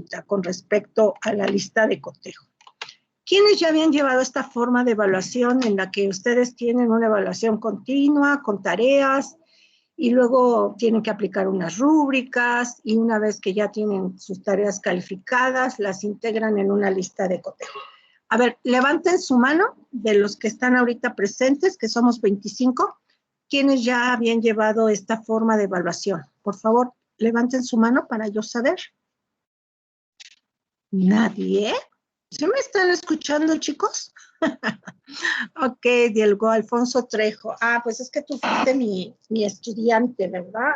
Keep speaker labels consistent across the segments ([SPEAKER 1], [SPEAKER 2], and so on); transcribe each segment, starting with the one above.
[SPEAKER 1] consulta con respecto a la lista de cotejo. ¿Quiénes ya habían llevado esta forma de evaluación en la que ustedes tienen una evaluación continua con tareas y luego tienen que aplicar unas rúbricas y una vez que ya tienen sus tareas calificadas, las integran en una lista de cotejo? A ver, levanten su mano de los que están ahorita presentes, que somos 25. ¿Quiénes ya habían llevado esta forma de evaluación? Por favor, levanten su mano para yo saber. ¿Nadie? ¿Sí me están escuchando, chicos? Ok, Diego Alfonso Trejo. Ah, pues es que tú fuiste mi estudiante, ¿verdad?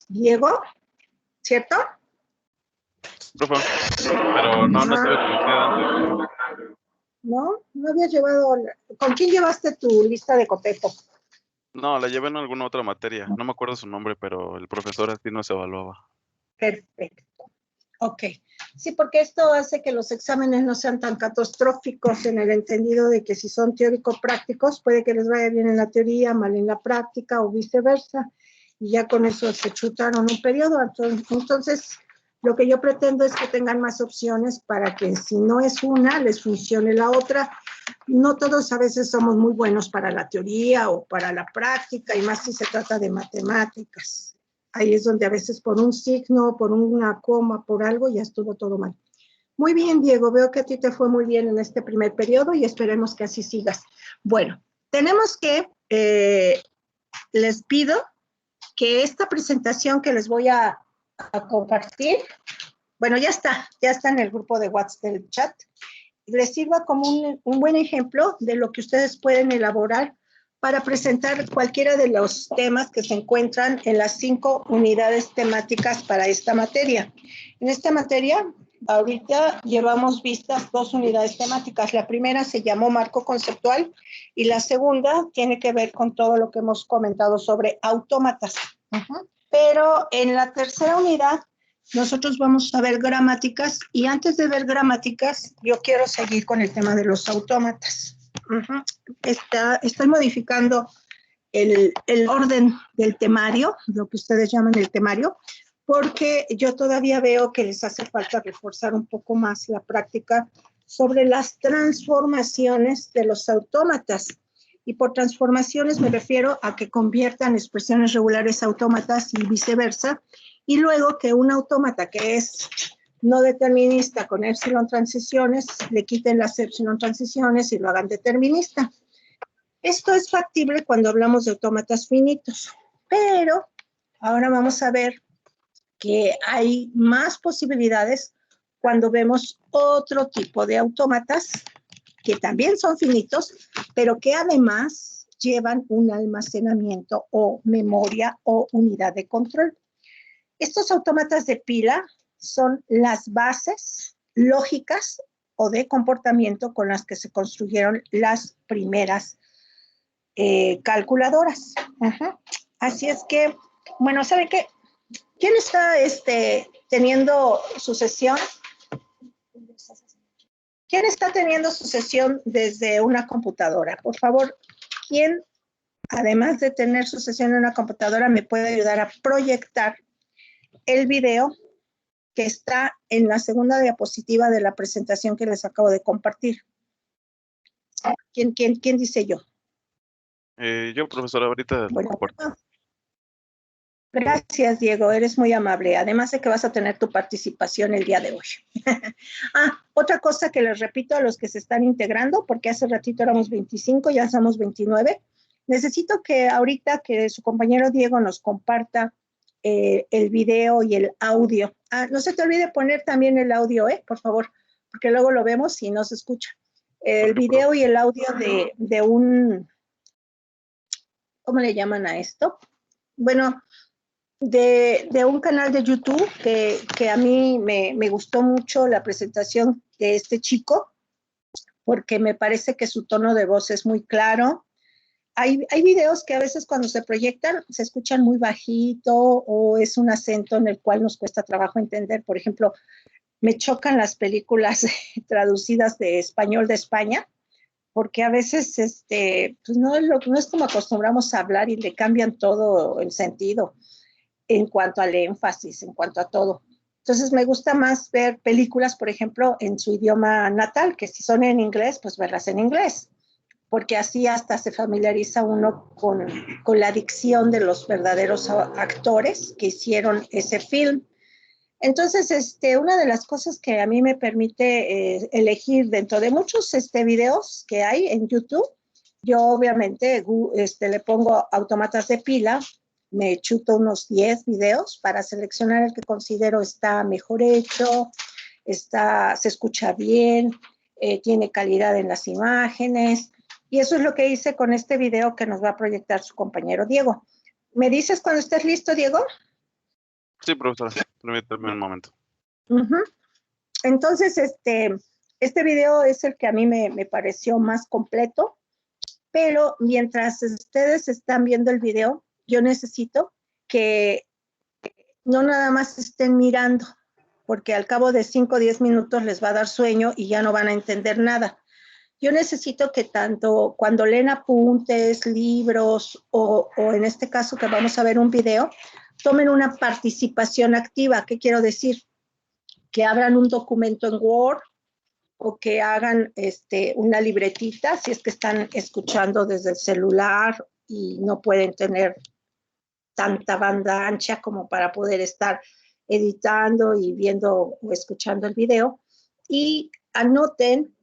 [SPEAKER 1] Diego, ¿cierto?
[SPEAKER 2] Profe, pero no estuve con usted antes.
[SPEAKER 1] No había llevado. ¿Con quién llevaste tu lista de cotejo?
[SPEAKER 2] No, la llevé en alguna otra materia. No me acuerdo su nombre, pero el profesor así nos evaluaba.
[SPEAKER 1] Perfecto. Ok. Sí, porque esto hace que los exámenes no sean tan catastróficos en el entendido de que si son teórico-prácticos, puede que les vaya bien en la teoría, mal en la práctica o viceversa. Y ya con eso se chutaron un periodo. Entonces, lo que yo pretendo es que tengan más opciones para que si no es una, les funcione la otra. No todos a veces somos muy buenos para la teoría o para la práctica, y más si se trata de matemáticas. Ahí es donde a veces por un signo, por una coma, por algo, ya estuvo todo mal. Muy bien, Diego, veo que a ti te fue muy bien en este primer periodo y esperemos que así sigas. Bueno, tenemos que, les pido que esta presentación que les voy a compartir, bueno, ya está en el grupo de WhatsApp del chat, les sirva como un buen ejemplo de lo que ustedes pueden elaborar para presentar cualquiera de los temas que se encuentran en las 5 unidades temáticas para esta materia. En esta materia, ahorita llevamos vistas 2 unidades temáticas. La primera se llamó marco conceptual y la segunda tiene que ver con todo lo que hemos comentado sobre autómatas. Pero en la tercera unidad nosotros vamos a ver gramáticas y antes de ver gramáticas yo quiero seguir con el tema de los autómatas. Estoy modificando el orden del temario, lo que ustedes llaman el temario, porque yo todavía veo que les hace falta reforzar un poco más la práctica sobre las transformaciones de los autómatas. Y por transformaciones me refiero a que conviertan expresiones regulares a autómatas y viceversa, y luego que un autómata que es no determinista con epsilon transiciones, le quiten las epsilon transiciones y lo hagan determinista. Esto es factible cuando hablamos de autómatas finitos, pero ahora vamos a ver que hay más posibilidades cuando vemos otro tipo de autómatas que también son finitos, pero que además llevan un almacenamiento o memoria o unidad de control. Estos autómatas de pila son las bases lógicas o de comportamiento con las que se construyeron las primeras calculadoras. Así es que, bueno, ¿saben qué? ¿Quién está teniendo su sesión? ¿Quién está teniendo su sesión desde una computadora? Por favor, ¿quién, además de tener su sesión en una computadora, me puede ayudar a proyectar el video que está en la segunda diapositiva de la presentación que les acabo de compartir? ¿Quién dice yo?
[SPEAKER 2] Yo, profesora, ahorita lo comparto.
[SPEAKER 1] Gracias, Diego, eres muy amable. Además de que vas a tener tu participación el día de hoy. Otra cosa que les repito a los que se están integrando, porque hace ratito éramos 25, ya somos 29. Necesito que ahorita que su compañero Diego nos comparta el video y el audio. No se te olvide poner también el audio, por favor, porque luego lo vemos y no se escucha. El video y el audio de un, ¿cómo le llaman a esto? Bueno, de un canal de YouTube que a mí me gustó mucho la presentación de este chico, porque me parece que su tono de voz es muy claro. Hay videos que a veces cuando se proyectan se escuchan muy bajito o es un acento en el cual nos cuesta trabajo entender. Por ejemplo, me chocan las películas traducidas de español de España, porque a veces pues no es como acostumbramos a hablar y le cambian todo el sentido en cuanto al énfasis, en cuanto a todo. Entonces me gusta más ver películas, por ejemplo, en su idioma natal, que si son en inglés, pues verlas en inglés, porque así hasta se familiariza uno con la dicción de los verdaderos actores que hicieron ese film. Entonces, una de las cosas que a mí me permite elegir dentro de muchos videos que hay en YouTube, yo obviamente le pongo autómatas de pila, me chuto unos 10 videos para seleccionar el que considero está mejor hecho, se escucha bien, tiene calidad en las imágenes, y eso es lo que hice con este video que nos va a proyectar su compañero Diego. ¿Me dices cuando estés listo, Diego?
[SPEAKER 2] Sí, profesora, permítame un momento.
[SPEAKER 1] Entonces, este video es el que a mí me pareció más completo, pero mientras ustedes están viendo el video, yo necesito que no nada más estén mirando, porque al cabo de 5 o 10 minutos les va a dar sueño y ya no van a entender nada. Yo necesito que tanto cuando leen apuntes, libros o en este caso que vamos a ver un video, tomen una participación activa. ¿Qué quiero decir? Que abran un documento en Word o que hagan una libretita si es que están escuchando desde el celular y no pueden tener tanta banda ancha como para poder estar editando y viendo o escuchando el video. Y anoten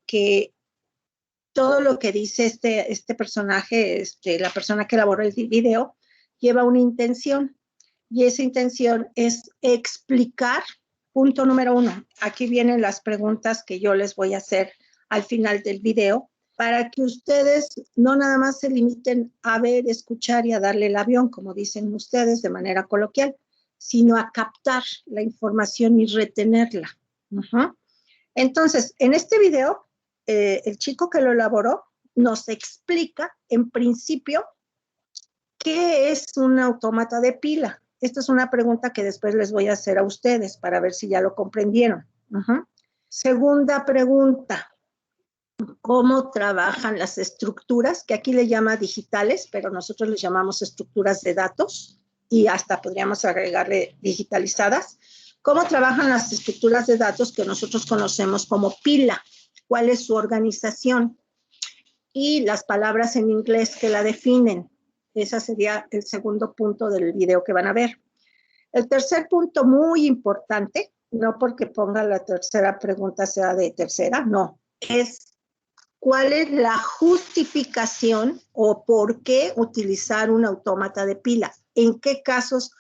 [SPEAKER 1] que todo lo que dice este personaje, la persona que elaboró el video, lleva una intención. Y esa intención es explicar, punto número 1. Aquí vienen las preguntas que yo les voy a hacer al final del video, para que ustedes no nada más se limiten a ver, escuchar y a darle el avión, como dicen ustedes de manera coloquial, sino a captar la información y retenerla. Entonces, en este video, el chico que lo elaboró nos explica, en principio, ¿qué es un autómata de pila? Esta es una pregunta que después les voy a hacer a ustedes para ver si ya lo comprendieron. Segunda pregunta, ¿cómo trabajan las estructuras? Que aquí le llama digitales, pero nosotros les llamamos estructuras de datos y hasta podríamos agregarle digitalizadas. ¿Cómo trabajan las estructuras de datos que nosotros conocemos como pila? ¿Cuál es su organización? Y las palabras en inglés que la definen. Ese sería el segundo punto del video que van a ver. El tercer punto muy importante, no porque ponga la tercera pregunta sea de tercera, no, es cuál es la justificación o por qué utilizar un autómata de pila. ¿En qué casos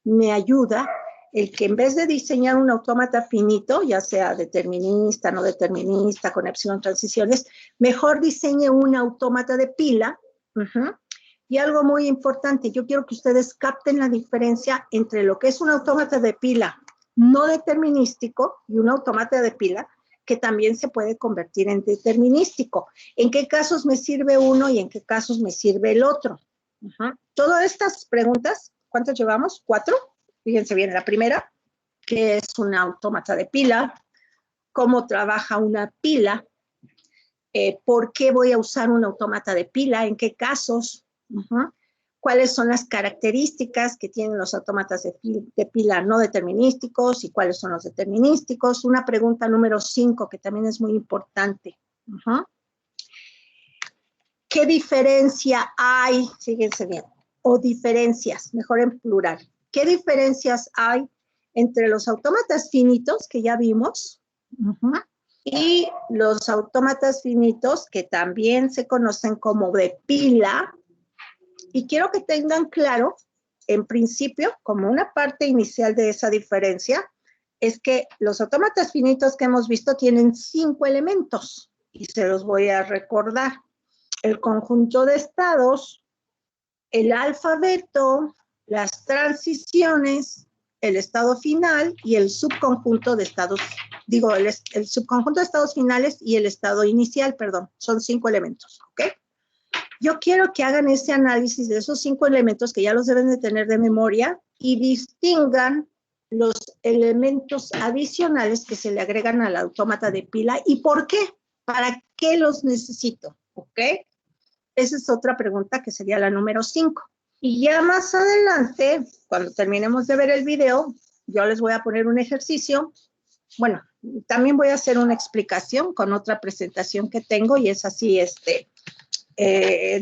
[SPEAKER 1] me ayuda el que en vez de diseñar un autómata finito, ya sea determinista, no determinista, con epsilon transiciones, mejor diseñe un autómata de pila? Y algo muy importante, yo quiero que ustedes capten la diferencia entre lo que es un autómata de pila no determinístico y un autómata de pila que también se puede convertir en determinístico. ¿En qué casos me sirve uno y en qué casos me sirve el otro? Todas estas preguntas, ¿cuántas llevamos? 4. Fíjense bien, la primera, ¿qué es un autómata de pila? ¿Cómo trabaja una pila? ¿Por qué voy a usar un autómata de pila? ¿En qué casos? ¿Cuáles son las características que tienen los autómatas de pila no determinísticos y cuáles son los determinísticos? Una pregunta número 5 que también es muy importante. ¿Qué diferencia hay? Fíjense bien. O diferencias, mejor en plural. ¿Qué diferencias hay entre los autómatas finitos que ya vimos y los autómatas finitos que también se conocen como de pila? Y quiero que tengan claro, en principio, como una parte inicial de esa diferencia, es que los autómatas finitos que hemos visto tienen 5 elementos y se los voy a recordar. El conjunto de estados, el alfabeto, las transiciones, el estado final y el subconjunto de estados, el subconjunto de estados finales y el estado inicial, perdón, son 5 elementos, ¿ok? Yo quiero que hagan ese análisis de esos 5 elementos que ya los deben de tener de memoria y distingan los elementos adicionales que se le agregan al autómata de pila y por qué, para qué los necesito, ¿ok? Esa es otra pregunta que sería la número 5. Y ya más adelante, cuando terminemos de ver el video, yo les voy a poner un ejercicio. Bueno, también voy a hacer una explicación con otra presentación que tengo y es así,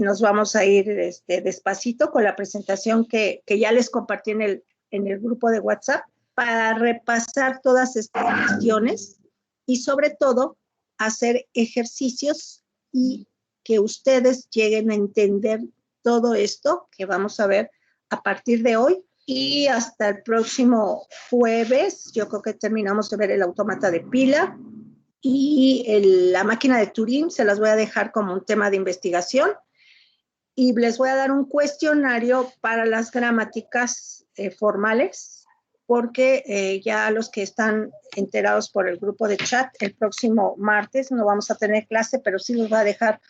[SPEAKER 1] nos vamos a ir despacito con la presentación que ya les compartí en el grupo de WhatsApp para repasar todas estas cuestiones y sobre todo hacer ejercicios y que ustedes lleguen a entender todo esto que vamos a ver a partir de hoy y hasta el próximo jueves. Yo creo que terminamos de ver el autómata de pila y la máquina de Turing se las voy a dejar como un tema de investigación y les voy a dar un cuestionario para las gramáticas formales, porque ya los que están enterados por el grupo de chat, el próximo martes no vamos a tener clase, pero sí les voy a dejar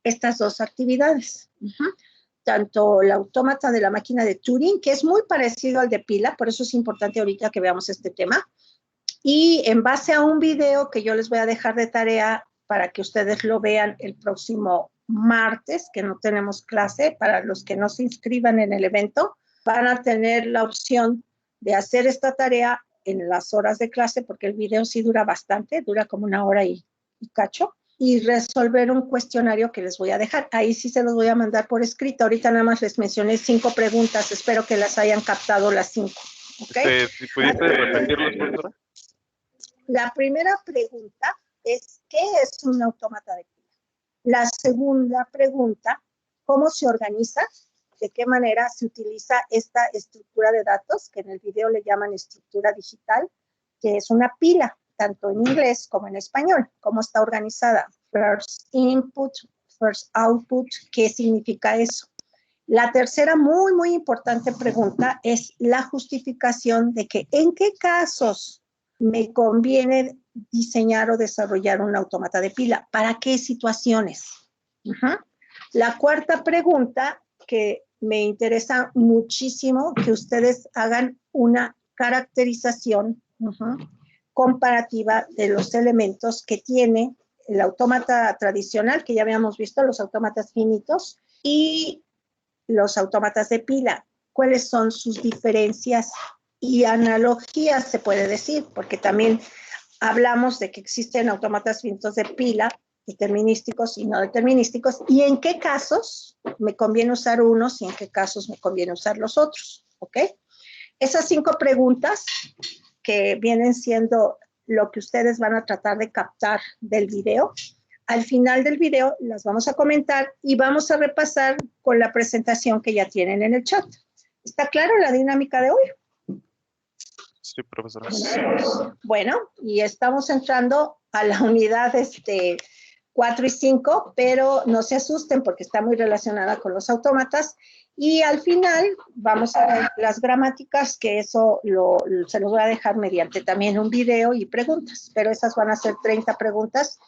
[SPEAKER 1] estas dos actividades. Tanto el autómata de la máquina de Turing, que es muy parecido al de pila, por eso es importante ahorita que veamos este tema, y en base a un video que yo les voy a dejar de tarea para que ustedes lo vean el próximo martes, que no tenemos clase, para los que no se inscriban en el evento, van a tener la opción de hacer esta tarea en las horas de clase, porque el video sí dura bastante, dura como 1 hora y cacho, y resolver un cuestionario que les voy a dejar. Ahí sí se los voy a mandar por escrito. Ahorita nada más les mencioné 5 preguntas, espero que las hayan captado las 5. ¿Okay?
[SPEAKER 2] Si pudiste repetirlas, profesora.
[SPEAKER 1] La primera pregunta es, ¿qué es un autómata de pila? La segunda pregunta, ¿cómo se organiza? ¿De qué manera se utiliza esta estructura de datos, que en el video le llaman estructura digital, que es una pila, tanto en inglés como en español? ¿Cómo está organizada? First input, first output, ¿qué significa eso? La tercera muy, muy importante pregunta es la justificación de que en qué casos me conviene diseñar o desarrollar un autómata de pila. ¿Para qué situaciones? La cuarta pregunta, que me interesa muchísimo que ustedes hagan una caracterización comparativa de los elementos que tiene el autómata tradicional, que ya habíamos visto, los autómatas finitos, y los autómatas de pila. ¿Cuáles son sus diferencias y analogías, se puede decir? Porque también hablamos de que existen autómatas finitos de pila, determinísticos y no determinísticos, y en qué casos me conviene usar unos y en qué casos me conviene usar los otros, ¿ok? Esas 5 preguntas que vienen siendo lo que ustedes van a tratar de captar del video, al final del video las vamos a comentar y vamos a repasar con la presentación que ya tienen en el chat. ¿Está claro la dinámica de hoy?
[SPEAKER 2] Sí, profesora.
[SPEAKER 1] Bueno, y estamos entrando a la unidad 4 y 5, pero no se asusten porque está muy relacionada con los autómatas. Y al final vamos a ver las gramáticas, que eso se los voy a dejar mediante también un video y preguntas, pero esas van a ser 30 preguntas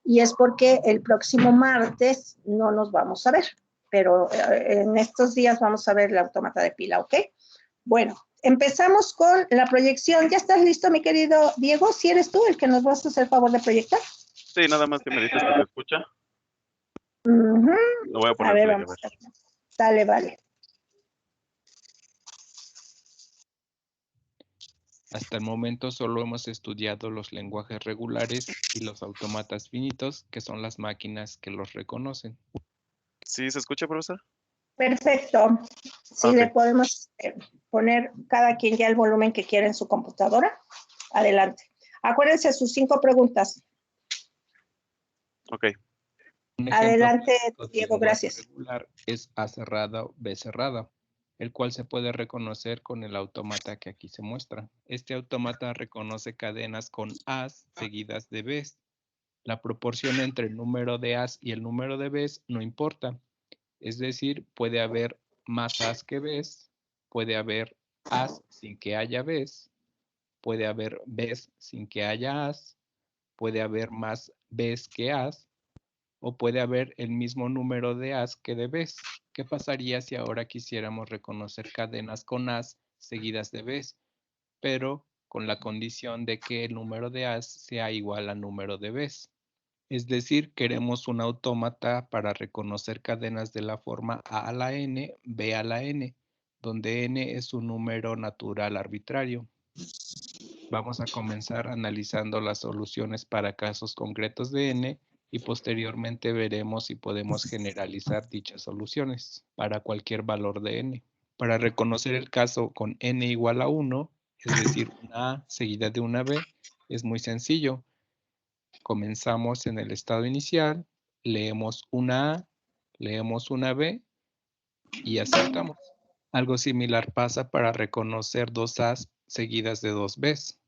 [SPEAKER 1] y es porque el próximo martes no nos vamos a ver, pero en estos días vamos a ver el autómata de pila, ¿ok? Bueno, empezamos con la proyección. ¿Ya estás listo, mi querido Diego? ¿Si eres tú el que nos vas a hacer favor de proyectar?
[SPEAKER 2] Sí, nada más que me dices que se escucha. Lo voy a poner
[SPEAKER 1] a ver,
[SPEAKER 2] play,
[SPEAKER 1] vamos a ver. Dale, vale.
[SPEAKER 3] Hasta el momento solo hemos estudiado los lenguajes regulares y los autómatas finitos, que son las máquinas que los reconocen.
[SPEAKER 2] ¿Sí se escucha, profesor?
[SPEAKER 1] Perfecto. Sí, le podemos poner cada quien ya el volumen que quiera en su computadora. Adelante. Acuérdense sus 5 preguntas.
[SPEAKER 2] Ok.
[SPEAKER 1] Adelante, Diego, gracias.
[SPEAKER 3] Regular es A cerrada o B cerrada, el cual se puede reconocer con el autómata que aquí se muestra. Este autómata reconoce cadenas con A's seguidas de B's. La proporción entre el número de A's y el número de B's no importa. Es decir, puede haber más A's que B's, puede haber A's sin que haya B's, puede haber B's sin que haya A's, puede haber más B's que A's, o puede haber el mismo número de A's que de B's. ¿Qué pasaría si ahora quisiéramos reconocer cadenas con A's seguidas de B's, pero con la condición de que el número de A's sea igual al número de B's? Es decir, queremos un autómata para reconocer cadenas de la forma A a la N, B a la N, donde N es un número natural arbitrario. Vamos a comenzar analizando las soluciones para casos concretos de n y posteriormente veremos si podemos generalizar dichas soluciones para cualquier valor de n. Para reconocer el caso con n igual a 1, es decir, una A seguida de una B, es muy sencillo. Comenzamos en el estado inicial, leemos una A, leemos una B y aceptamos. Algo similar pasa para reconocer dos A's seguidas de dos B's.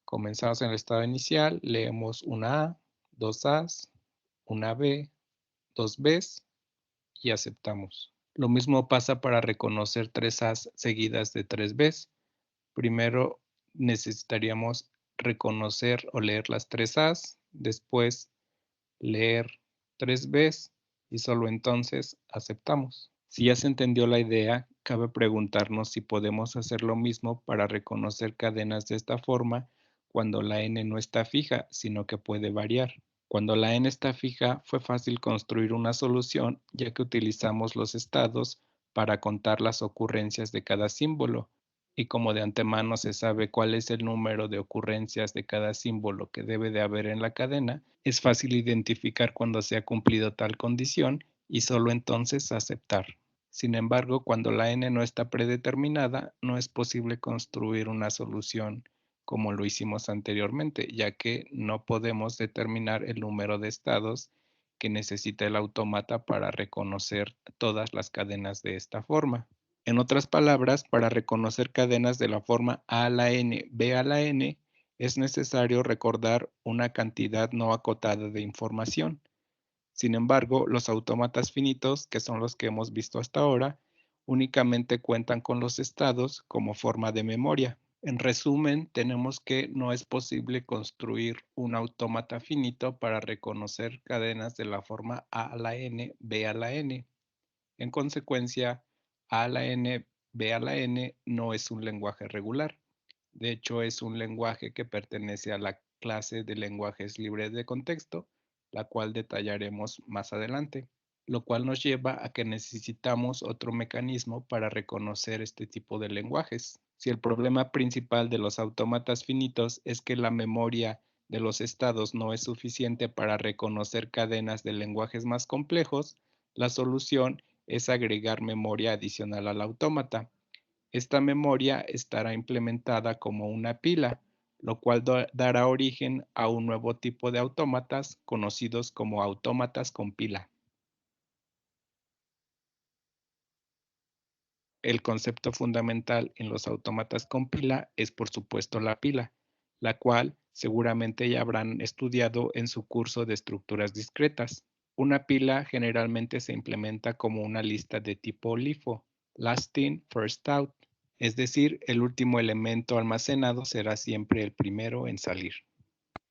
[SPEAKER 3] Comenzamos en el estado inicial, leemos una A, dos A's, una B, dos B's y aceptamos. Lo mismo pasa para reconocer tres A's seguidas de tres B's. Primero necesitaríamos reconocer o leer las tres A's, después leer tres B's y solo entonces aceptamos. Si ya se entendió la idea, cabe preguntarnos si podemos hacer lo mismo para reconocer cadenas de esta forma cuando la n no está fija, sino que puede variar. Cuando la n está fija, fue fácil construir una solución, ya que utilizamos los estados para contar las ocurrencias de cada símbolo. Y como de antemano se sabe cuál es el número de ocurrencias de cada símbolo que debe de haber en la cadena, es fácil identificar cuando se ha cumplido tal condición y solo entonces aceptar. Sin embargo, cuando la n no está predeterminada, no es posible construir una solución como lo hicimos anteriormente, ya que no podemos determinar el número de estados que necesita el autómata para reconocer todas las cadenas de esta forma. En otras palabras, para reconocer cadenas de la forma A a la n, B a la n, es necesario recordar una cantidad no acotada de información. Sin embargo, los autómatas finitos, que son los que hemos visto hasta ahora, únicamente cuentan con los estados como forma de memoria. En resumen, tenemos que no es posible construir un autómata finito para reconocer cadenas de la forma A a la n, B a la n. En consecuencia, A a la n, B a la n no es un lenguaje regular. De hecho, es un lenguaje que pertenece a la clase de lenguajes libres de contexto, la cual detallaremos más adelante, lo cual nos lleva a que necesitamos otro mecanismo para reconocer este tipo de lenguajes. Si el problema principal de los autómatas finitos es que la memoria de los estados no es suficiente para reconocer cadenas de lenguajes más complejos, la solución es agregar memoria adicional al autómata. Esta memoria estará implementada como una pila, lo cual dará origen a un nuevo tipo de autómatas conocidos como autómatas con pila. El concepto fundamental en los autómatas con pila es, por supuesto, la pila, la cual seguramente ya habrán estudiado en su curso de estructuras discretas. Una pila generalmente se implementa como una lista de tipo LIFO, last in, first out. Es decir, el último elemento almacenado será siempre el primero en salir.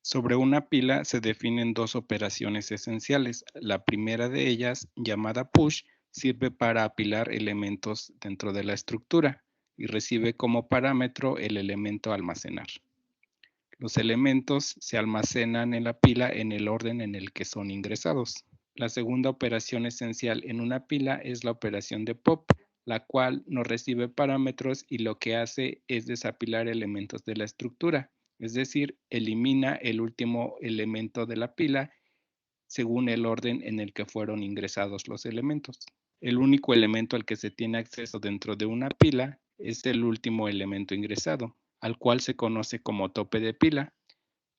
[SPEAKER 3] Sobre una pila se definen dos operaciones esenciales. La primera de ellas, llamada push, sirve para apilar elementos dentro de la estructura y recibe como parámetro el elemento a almacenar. Los elementos se almacenan en la pila en el orden en el que son ingresados. La segunda operación esencial en una pila es la operación de pop, la cual no recibe parámetros y lo que hace es desapilar elementos de la estructura, es decir, elimina el último elemento de la pila según el orden en el que fueron ingresados los elementos. El único elemento al que se tiene acceso dentro de una pila es el último elemento ingresado, al cual se conoce como tope de pila.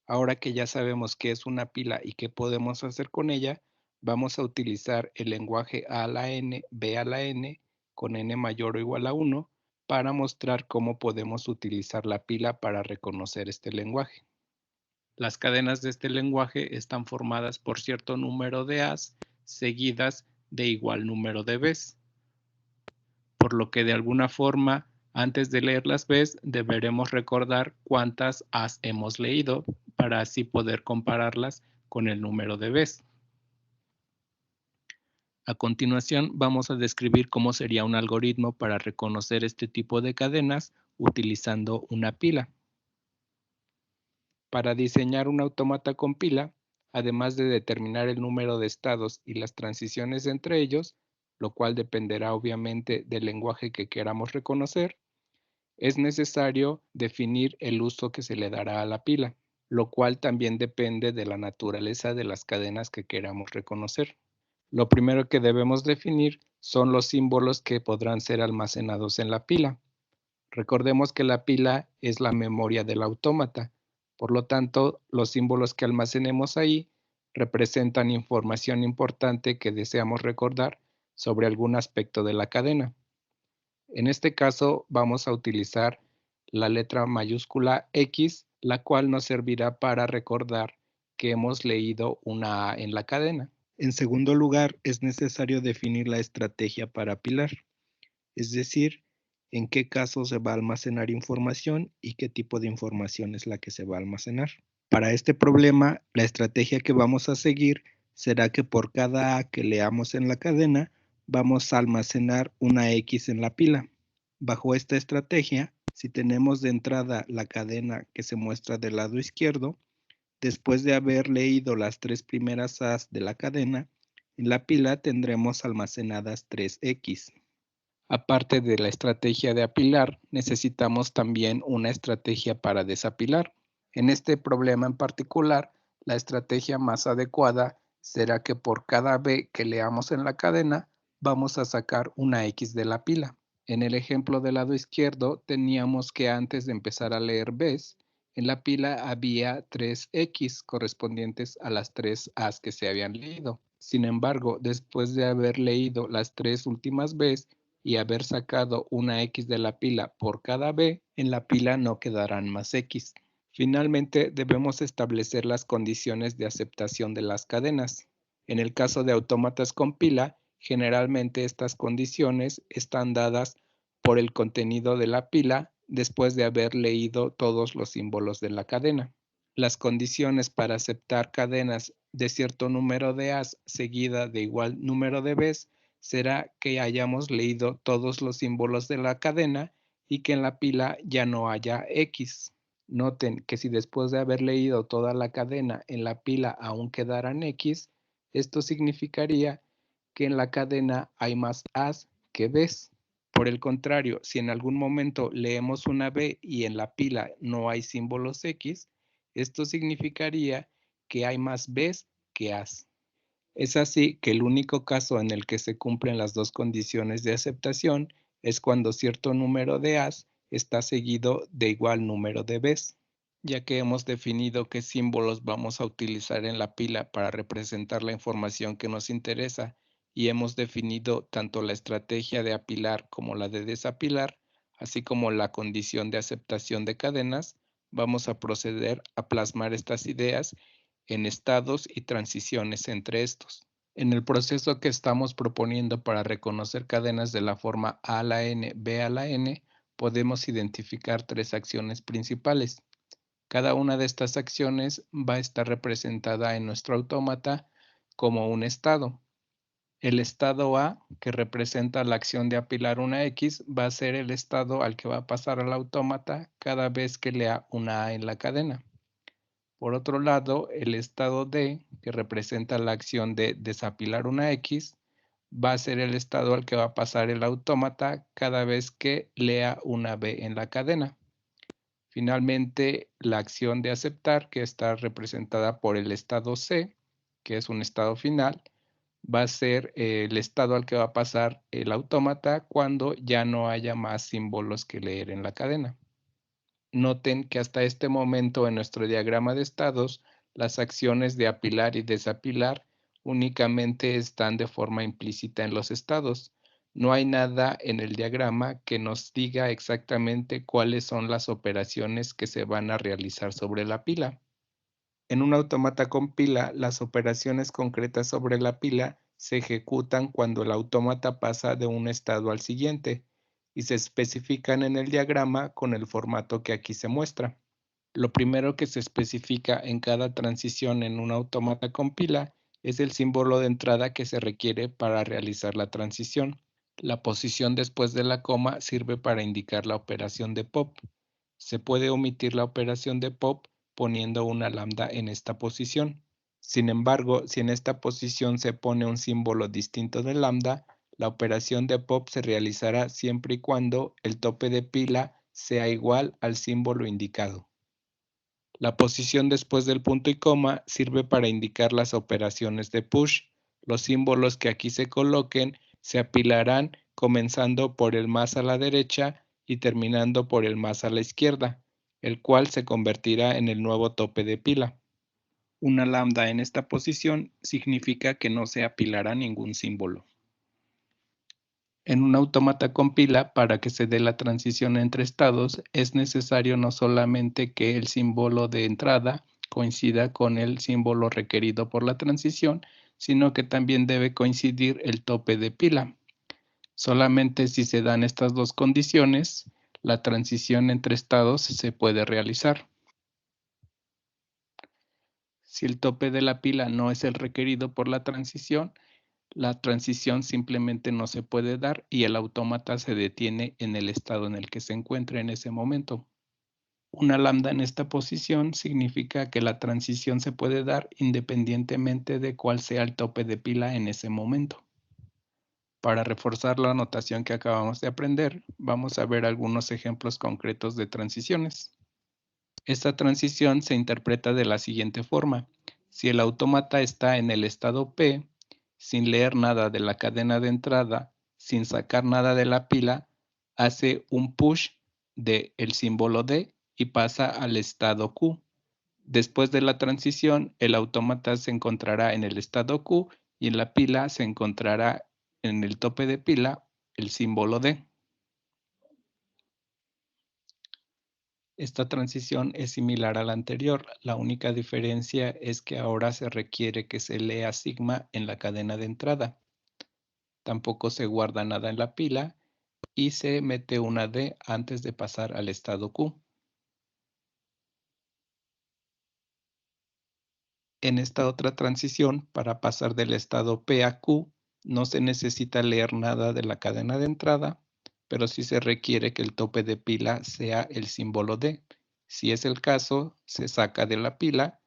[SPEAKER 3] Ahora que ya sabemos qué es una pila y qué podemos hacer con ella, vamos a utilizar el lenguaje A a la n, B a la n, con n mayor o igual a 1, para mostrar cómo podemos utilizar la pila para reconocer este lenguaje. Las cadenas de este lenguaje están formadas por cierto número de A's seguidas de igual número de B's, por lo que de alguna forma, antes de leer las B's, deberemos recordar cuántas A's hemos leído para así poder compararlas con el número de B's. A continuación, vamos a describir cómo sería un algoritmo para reconocer este tipo de cadenas utilizando una pila. Para diseñar un autómata con pila, además de determinar el número de estados y las transiciones entre ellos, lo cual dependerá obviamente del lenguaje que queramos reconocer, Es necesario definir el uso que se le dará a la pila, lo cual también depende de la naturaleza de las cadenas que queramos reconocer. Lo primero que debemos definir son los símbolos que podrán ser almacenados en la pila. Recordemos que la pila es la memoria del autómata, por lo tanto, los símbolos que almacenemos ahí representan información importante que deseamos recordar sobre algún aspecto de la cadena. En este caso, vamos a utilizar la letra mayúscula X, la cual nos servirá para recordar que hemos leído una A en la cadena. En segundo lugar, es necesario definir la estrategia para apilar, es decir, en qué caso se va a almacenar información y qué tipo de información es la que se va a almacenar. Para este problema, la estrategia que vamos a seguir será que por cada A que leamos en la cadena, vamos a almacenar una X en la pila. Bajo esta estrategia, si tenemos de entrada la cadena que se muestra del lado izquierdo, después de haber leído las 3 primeras A's de la cadena, en la pila tendremos almacenadas 3 X. Aparte de la estrategia de apilar, necesitamos también una estrategia para desapilar. En este problema en particular, la estrategia más adecuada será que por cada B que leamos en la cadena, vamos a sacar una X de la pila. En el ejemplo del lado izquierdo, teníamos que antes de empezar a leer B's, en la pila había 3 X correspondientes a las 3 A's que se habían leído. Sin embargo, después de haber leído las 3 últimas B's y haber sacado una X de la pila por cada B, en la pila no quedarán más X. Finalmente, debemos establecer las condiciones de aceptación de las cadenas. En el caso de autómatas con pila, generalmente estas condiciones están dadas por el contenido de la pila después de haber leído todos los símbolos de la cadena. Las condiciones para aceptar cadenas de cierto número de A's seguida de igual número de B's será que hayamos leído todos los símbolos de la cadena y que en la pila ya no haya X. Noten que si después de haber leído toda la cadena en la pila aún quedaran X, esto significaría que en la cadena hay más A's que B's. Por el contrario, si en algún momento leemos una B y en la pila no hay símbolos X, esto significaría que hay más B's que A's. Es así que el único caso en el que se cumplen las dos condiciones de aceptación es cuando cierto número de A's está seguido de igual número de B's. Ya que hemos definido qué símbolos vamos a utilizar en la pila para representar la información que nos interesa y hemos definido tanto la estrategia de apilar como la de desapilar, así como la condición de aceptación de cadenas, vamos a proceder a plasmar estas ideas en estados y transiciones entre estos. En el proceso que estamos proponiendo para reconocer cadenas de la forma A a la N, B a la N, podemos identificar 3 acciones principales. Cada una de estas acciones va a estar representada en nuestro autómata como un estado. El estado A, que representa la acción de apilar una X, va a ser el estado al que va a pasar al autómata cada vez que lea una A en la cadena. Por otro lado, el estado D, que representa la acción de desapilar una X, va a ser el estado al que va a pasar el autómata cada vez que lea una B en la cadena. Finalmente, la acción de aceptar, que está representada por el estado C, que es un estado final, va a ser el estado al que va a pasar el autómata cuando ya no haya más símbolos que leer en la cadena. Noten que hasta este momento en nuestro diagrama de estados, las acciones de apilar y desapilar únicamente están de forma implícita en los estados. No hay nada en el diagrama que nos diga exactamente cuáles son las operaciones que se van a realizar sobre la pila. En un autómata con pila, las operaciones concretas sobre la pila se ejecutan cuando el autómata pasa de un estado al siguiente y se especifican en el diagrama con el formato que aquí se muestra. Lo primero que se especifica en cada transición en un autómata con pila es el símbolo de entrada que se requiere para realizar la transición. La posición después de la coma sirve para indicar la operación de pop. Se puede omitir la operación de pop poniendo una lambda en esta posición. Sin embargo, si en esta posición se pone un símbolo distinto de lambda, la operación de pop se realizará siempre y cuando el tope de pila sea igual al símbolo indicado. La posición después del punto y coma sirve para indicar las operaciones de push. Los símbolos que aquí se coloquen se apilarán comenzando por el más a la derecha y terminando por el más a la izquierda, el cual se convertirá en el nuevo tope de pila. Una lambda en esta posición significa que no se apilará ningún símbolo. En un autómata con pila, para que se dé la transición entre estados, es necesario no solamente que el símbolo de entrada coincida con el símbolo requerido por la transición, sino que también debe coincidir el tope de pila. Solamente si se dan estas dos condiciones, la transición entre estados se puede realizar. Si el tope de la pila no es el requerido por la transición simplemente no se puede dar y el autómata se detiene en el estado en el que se encuentra en ese momento. Una lambda en esta posición significa que la transición se puede dar independientemente de cuál sea el tope de pila en ese momento. Para reforzar la notación que acabamos de aprender, vamos a ver algunos ejemplos concretos de transiciones. Esta transición se interpreta de la siguiente forma. Si el autómata está en el estado P, sin leer nada de la cadena de entrada, sin sacar nada de la pila, hace un push del símbolo D y pasa al estado Q. Después de la transición, el autómata se encontrará en el estado Q y en la pila se encontrará en el tope de pila el símbolo D. Esta transición es similar a la anterior, la única diferencia es que ahora se requiere que se lea sigma en la cadena de entrada. Tampoco se guarda nada en la pila y se mete una D antes de pasar al estado Q. En esta otra transición, para pasar del estado P a Q, no se necesita leer nada de la cadena de entrada, pero sí se requiere que el tope de pila sea el símbolo D. Si es el caso, se saca de la pila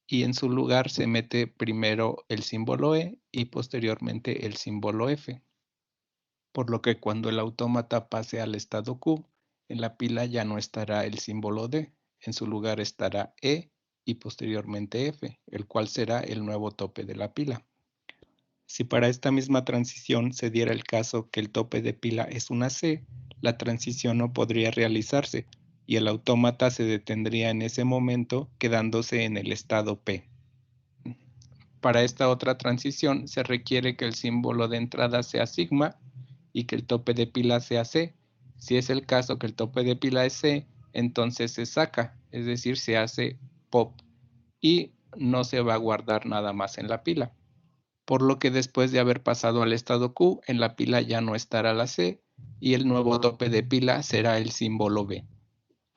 [SPEAKER 3] y en su lugar se mete primero el símbolo E y posteriormente el símbolo F. Por lo que cuando el autómata pase al estado Q, en la pila ya no estará el símbolo D, en su lugar estará E y posteriormente F, el cual será el nuevo tope de la pila. Si para esta misma transición se diera el caso que el tope de pila es una C, la transición no podría realizarse y el autómata se detendría en ese momento quedándose en el estado P. Para esta otra transición se requiere que el símbolo de entrada sea sigma y que el tope de pila sea C. Si es el caso que el tope de pila es C, entonces se saca, es decir, se hace pop y no se va a guardar nada más en la pila. Por lo que después de haber pasado al estado Q, en la pila ya no estará la C y el nuevo tope de pila será el símbolo B.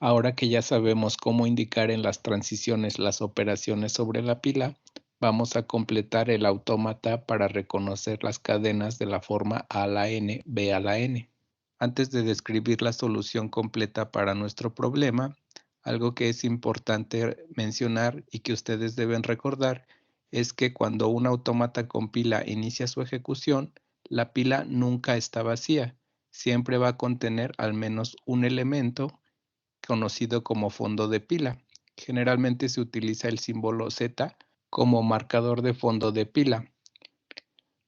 [SPEAKER 3] Ahora que ya sabemos cómo indicar en las transiciones las operaciones sobre la pila, vamos a completar el autómata para reconocer las cadenas de la forma A a la N, B a la N. Antes de describir la solución completa para nuestro problema, algo que es importante mencionar y que ustedes deben recordar es que cuando un autómata con pila inicia su ejecución, la pila nunca está vacía, siempre va a contener al menos un elemento conocido como fondo de pila. Generalmente se utiliza el símbolo Z como marcador de fondo de pila.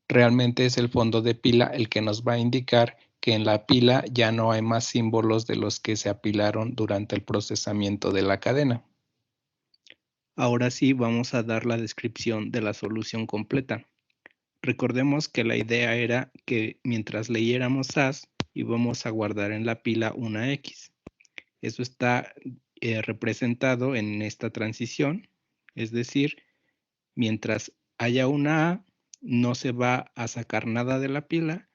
[SPEAKER 3] Realmente es el fondo de pila el que nos va a indicar que en la pila ya no hay más símbolos de los que se apilaron durante el procesamiento de la cadena. Ahora sí vamos a dar la descripción de la solución completa. Recordemos que la idea era que mientras leyéramos as íbamos a guardar en la pila una X. Eso está representado en esta transición, es decir, mientras haya una A, no se va a sacar nada de la pila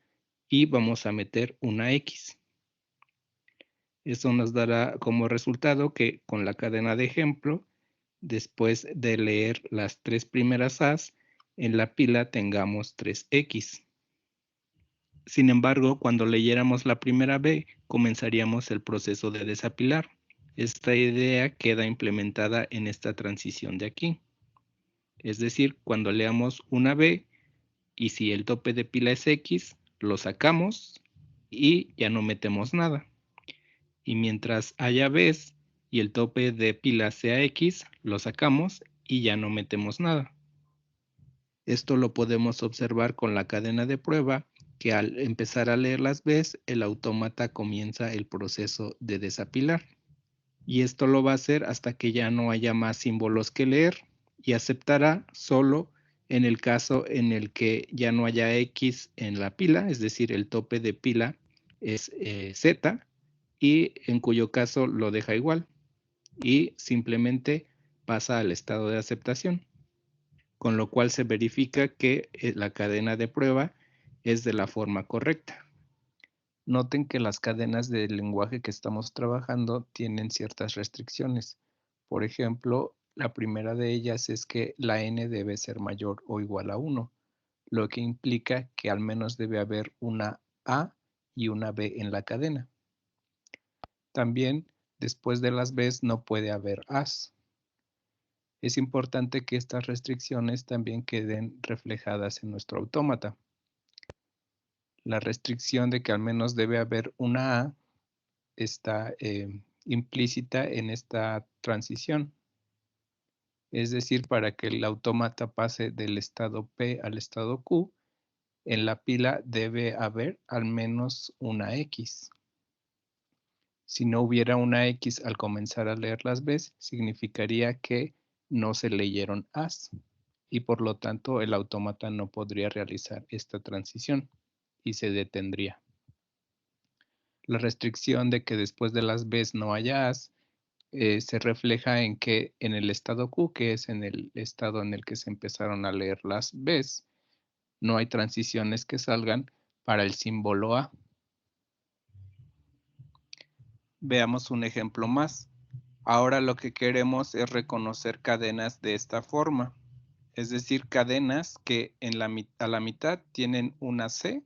[SPEAKER 3] y vamos a meter una X. Eso nos dará como resultado que con la cadena de ejemplo, después de leer las tres primeras A's, en la pila tengamos 3X. Sin embargo, cuando leyéramos la primera B, comenzaríamos el proceso de desapilar. Esta idea queda implementada en esta transición de aquí. Es decir, cuando leamos una B y si el tope de pila es X, lo sacamos y ya no metemos nada. y mientras haya Bs y el tope de pila sea X, lo sacamos y ya no metemos nada. Esto lo podemos observar con la cadena de prueba, que al empezar a leer las Bs, el autómata comienza el proceso de desapilar. Y esto lo va a hacer hasta que ya no haya más símbolos que leer y aceptará solo en el caso en el que ya no haya X en la pila, es decir, el tope de pila es Z, y en cuyo caso lo deja igual y simplemente pasa al estado de aceptación, con lo cual se verifica que la cadena de prueba es de la forma correcta. Noten que las cadenas del lenguaje que estamos trabajando tienen ciertas restricciones. Por ejemplo, la primera de ellas es que la n debe ser mayor o igual a 1, lo que implica que al menos debe haber una A y una B en la cadena. También, después de las Bs no puede haber As. Es importante que estas restricciones también queden reflejadas en nuestro autómata. La restricción de que al menos debe haber una A está implícita en esta transición. Es decir, para que el autómata pase del estado P al estado Q, en la pila debe haber al menos una X. Si no hubiera una X al comenzar a leer las Bs, significaría que no se leyeron As y por lo tanto el autómata no podría realizar esta transición y se detendría. La restricción de que después de las Bs no haya As se refleja en que en el estado Q, que es en el estado en el que se empezaron a leer las Bs, no hay transiciones que salgan para el símbolo A. Veamos un ejemplo más. Ahora lo que queremos es reconocer cadenas de esta forma, es decir, cadenas que a la mitad tienen una C,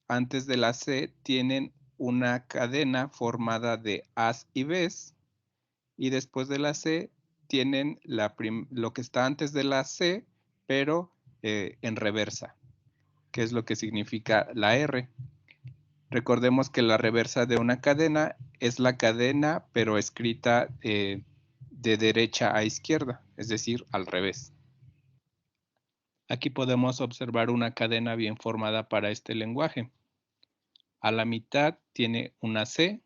[SPEAKER 3] antes de la C tienen una cadena formada de As y Bs, y después de la C tienen lo que está antes de la C, pero en reversa, que es lo que significa la R. Recordemos que la reversa de una cadena es la cadena, pero escrita de derecha a izquierda, es decir, al revés. Aquí podemos observar una cadena bien formada para este lenguaje. A la mitad tiene una C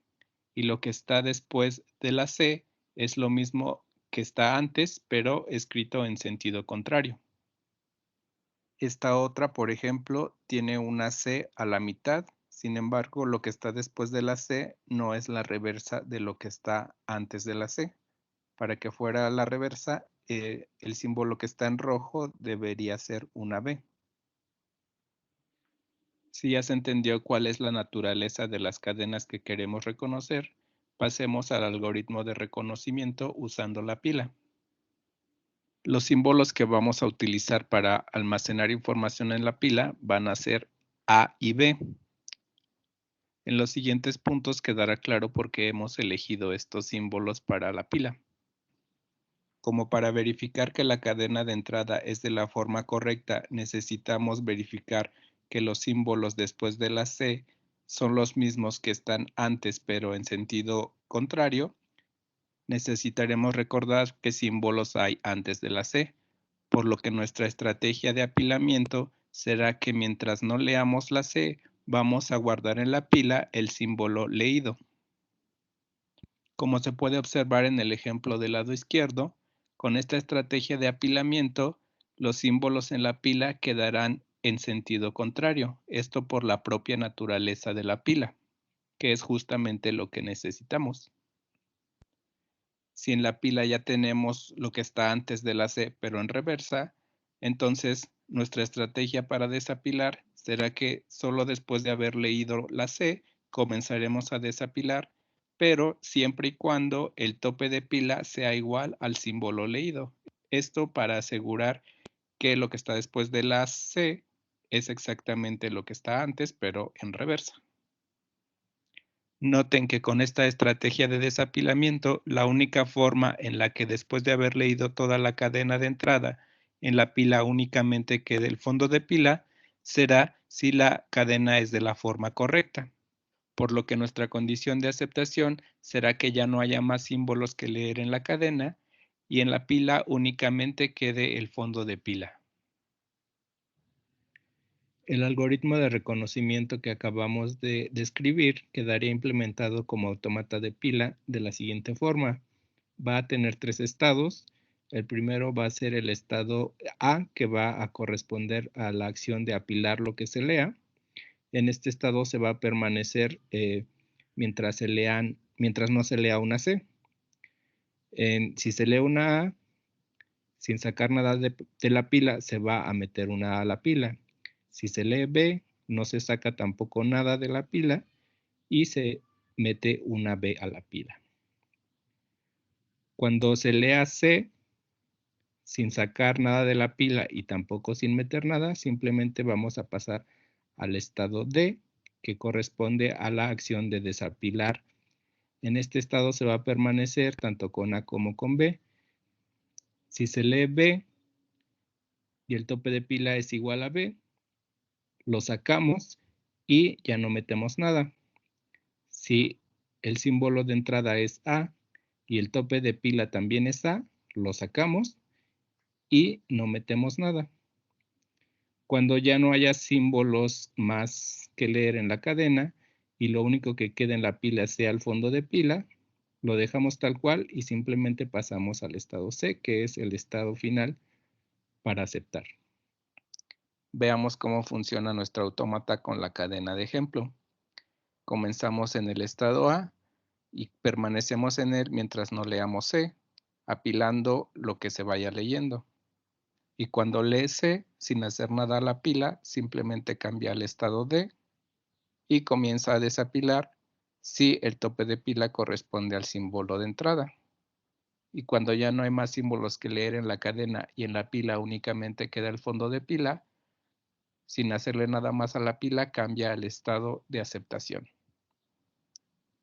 [SPEAKER 3] y lo que está después de la C es lo mismo que está antes, pero escrito en sentido contrario. Esta otra, por ejemplo, tiene una C a la mitad. Sin embargo, lo que está después de la C no es la reversa de lo que está antes de la C. Para que fuera la reversa, el símbolo que está en rojo debería ser una B. Si ya se entendió cuál es la naturaleza de las cadenas que queremos reconocer, pasemos al algoritmo de reconocimiento usando la pila. Los símbolos que vamos a utilizar para almacenar información en la pila van a ser A y B. En los siguientes puntos quedará claro por qué hemos elegido estos símbolos para la pila. Como para verificar que la cadena de entrada es de la forma correcta, necesitamos verificar que los símbolos después de la C son los mismos que están antes, pero en sentido contrario. Necesitaremos recordar qué símbolos hay antes de la C, por lo que nuestra estrategia de apilamiento será que mientras no leamos la C, vamos a guardar en la pila el símbolo leído. Como se puede observar en el ejemplo del lado izquierdo, con esta estrategia de apilamiento, los símbolos en la pila quedarán en sentido contrario, esto por la propia naturaleza de la pila, que es justamente lo que necesitamos. Si en la pila ya tenemos lo que está antes de la C, pero en reversa, entonces nuestra estrategia para desapilar será que solo después de haber leído la C, comenzaremos a desapilar, pero siempre y cuando el tope de pila sea igual al símbolo leído. Esto para asegurar que lo que está después de la C es exactamente lo que está antes, pero en reversa. Noten que con esta estrategia de desapilamiento, la única forma en la que después de haber leído toda la cadena de entrada en la pila únicamente quede el fondo de pila será si la cadena es de la forma correcta. por lo que nuestra condición de aceptación será que ya no haya más símbolos que leer en la cadena y en la pila únicamente quede el fondo de pila. El algoritmo de reconocimiento que acabamos de describir quedaría implementado como autómata de pila de la siguiente forma. Va a tener 3 estados. El primero va a ser el estado A, que va a corresponder a la acción de apilar lo que se lea. En este estado se va a permanecer mientras no se lea una C. Si se lee una A, sin sacar nada de la pila, se va a meter una A a la pila. Si se lee B, no se saca tampoco nada de la pila y se mete una B a la pila. Cuando se lea C, sin sacar nada de la pila y tampoco sin meter nada, simplemente vamos a pasar al estado D, que corresponde a la acción de desapilar. En este estado se va a permanecer tanto con A como con B. Si se lee B y el tope de pila es igual a B, lo sacamos y ya no metemos nada. Si el símbolo de entrada es A y el tope de pila también es A, lo sacamos y no metemos nada. Cuando ya no haya símbolos más que leer en la cadena y lo único que quede en la pila sea el fondo de pila, lo dejamos tal cual y simplemente pasamos al estado C, que es el estado final para aceptar. Veamos cómo funciona nuestro autómata con la cadena de ejemplo. Comenzamos en el estado A y permanecemos en él mientras no leamos C, apilando lo que se vaya leyendo. Y cuando lee C, sin hacer nada a la pila, simplemente cambia al estado D y comienza a desapilar si el tope de pila corresponde al símbolo de entrada. Y cuando ya no hay más símbolos que leer en la cadena y en la pila únicamente queda el fondo de pila, sin hacerle nada más a la pila, cambia al estado de aceptación.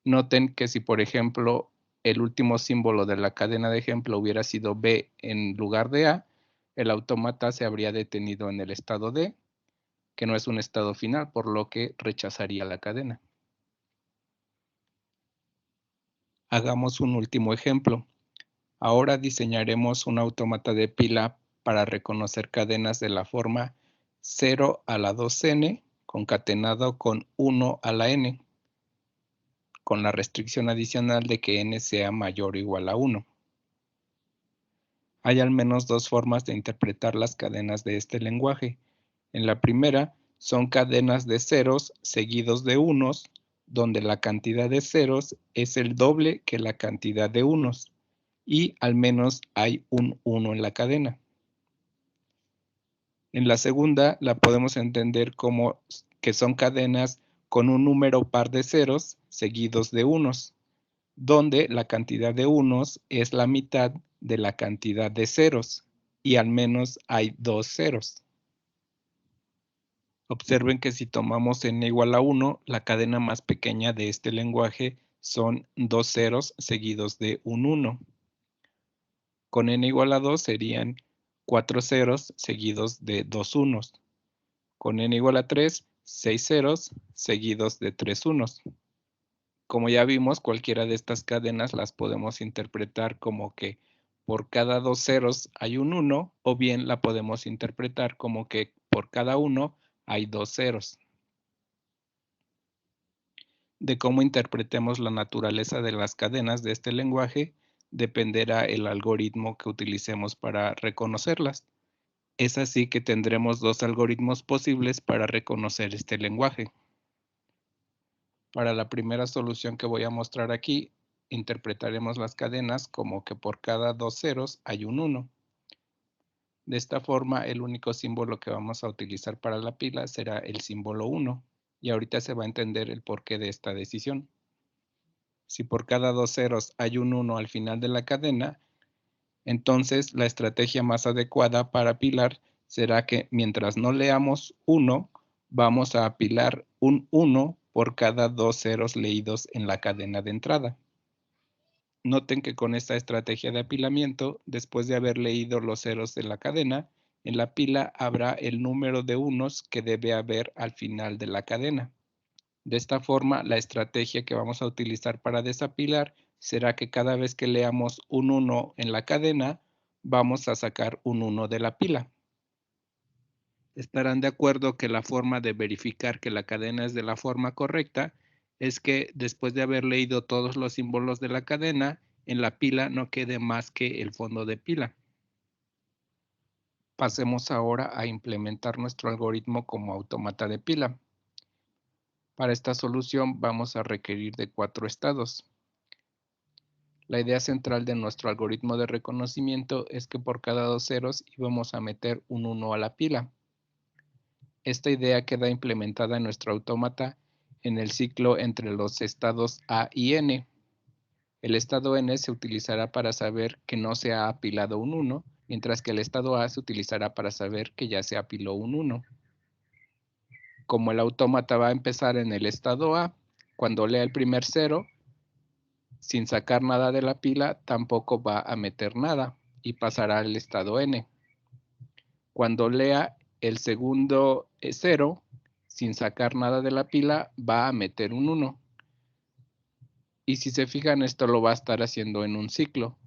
[SPEAKER 3] Noten que si, por ejemplo, el último símbolo de la cadena de ejemplo hubiera sido B en lugar de A, el autómata se habría detenido en el estado D, que no es un estado final, por lo que rechazaría la cadena. Hagamos un último ejemplo. Ahora diseñaremos un autómata de pila para reconocer cadenas de la forma 0 a la 2n concatenado con 1 a la n, con la restricción adicional de que n sea mayor o igual a 1. Hay al menos 2 formas de interpretar las cadenas de este lenguaje. En la primera, son cadenas de ceros seguidos de unos, donde la cantidad de ceros es el doble que la cantidad de unos, y al menos hay un 1 en la cadena. En la segunda, la podemos entender como que son cadenas con un número par de ceros seguidos de unos, donde la cantidad de unos es la mitad de la cantidad de ceros y al menos hay 2 ceros. Observen que si tomamos n igual a 1, la cadena más pequeña de este lenguaje son 2 ceros seguidos de un 1. Con n igual a 2 serían 4 ceros seguidos de 2 unos. Con n igual a 3, 6 ceros seguidos de 3 unos. Como ya vimos, cualquiera de estas cadenas las podemos interpretar como que por cada 2 ceros hay un 1, o bien la podemos interpretar como que por cada 1 hay 2 ceros. De cómo interpretemos la naturaleza de las cadenas de este lenguaje dependerá el algoritmo que utilicemos para reconocerlas. Es así que tendremos 2 algoritmos posibles para reconocer este lenguaje. Para la primera solución que voy a mostrar aquí, interpretaremos las cadenas como que por cada 2 ceros hay un 1. De esta forma, el único símbolo que vamos a utilizar para la pila será el símbolo 1. Y ahorita se va a entender el porqué de esta decisión. Si por cada 2 ceros hay un 1 al final de la cadena, entonces la estrategia más adecuada para apilar será que mientras no leamos 1, vamos a apilar un 1 por cada 2 ceros leídos en la cadena de entrada. Noten que con esta estrategia de apilamiento, después de haber leído los ceros de la cadena, en la pila habrá el número de unos que debe haber al final de la cadena. De esta forma, la estrategia que vamos a utilizar para desapilar será que cada vez que leamos un 1 en la cadena, vamos a sacar un 1 de la pila. Estarán de acuerdo que la forma de verificar que la cadena es de la forma correcta es que después de haber leído todos los símbolos de la cadena, en la pila no quede más que el fondo de pila. Pasemos ahora a implementar nuestro algoritmo como autómata de pila. Para esta solución vamos a requerir de 4 estados. La idea central de nuestro algoritmo de reconocimiento es que por cada 2 ceros íbamos a meter un 1 a la pila. Esta idea queda implementada en nuestro autómata en el ciclo entre los estados A y N. El estado N se utilizará para saber que no se ha apilado un 1, mientras que el estado A se utilizará para saber que ya se apiló un 1. Como el autómata va a empezar en el estado A, cuando lea el primer 0, sin sacar nada de la pila, tampoco va a meter nada y pasará al estado N. Cuando lea el segundo 0, sin sacar nada de la pila, va a meter un 1. Y si se fijan, esto lo va a estar haciendo en un ciclo.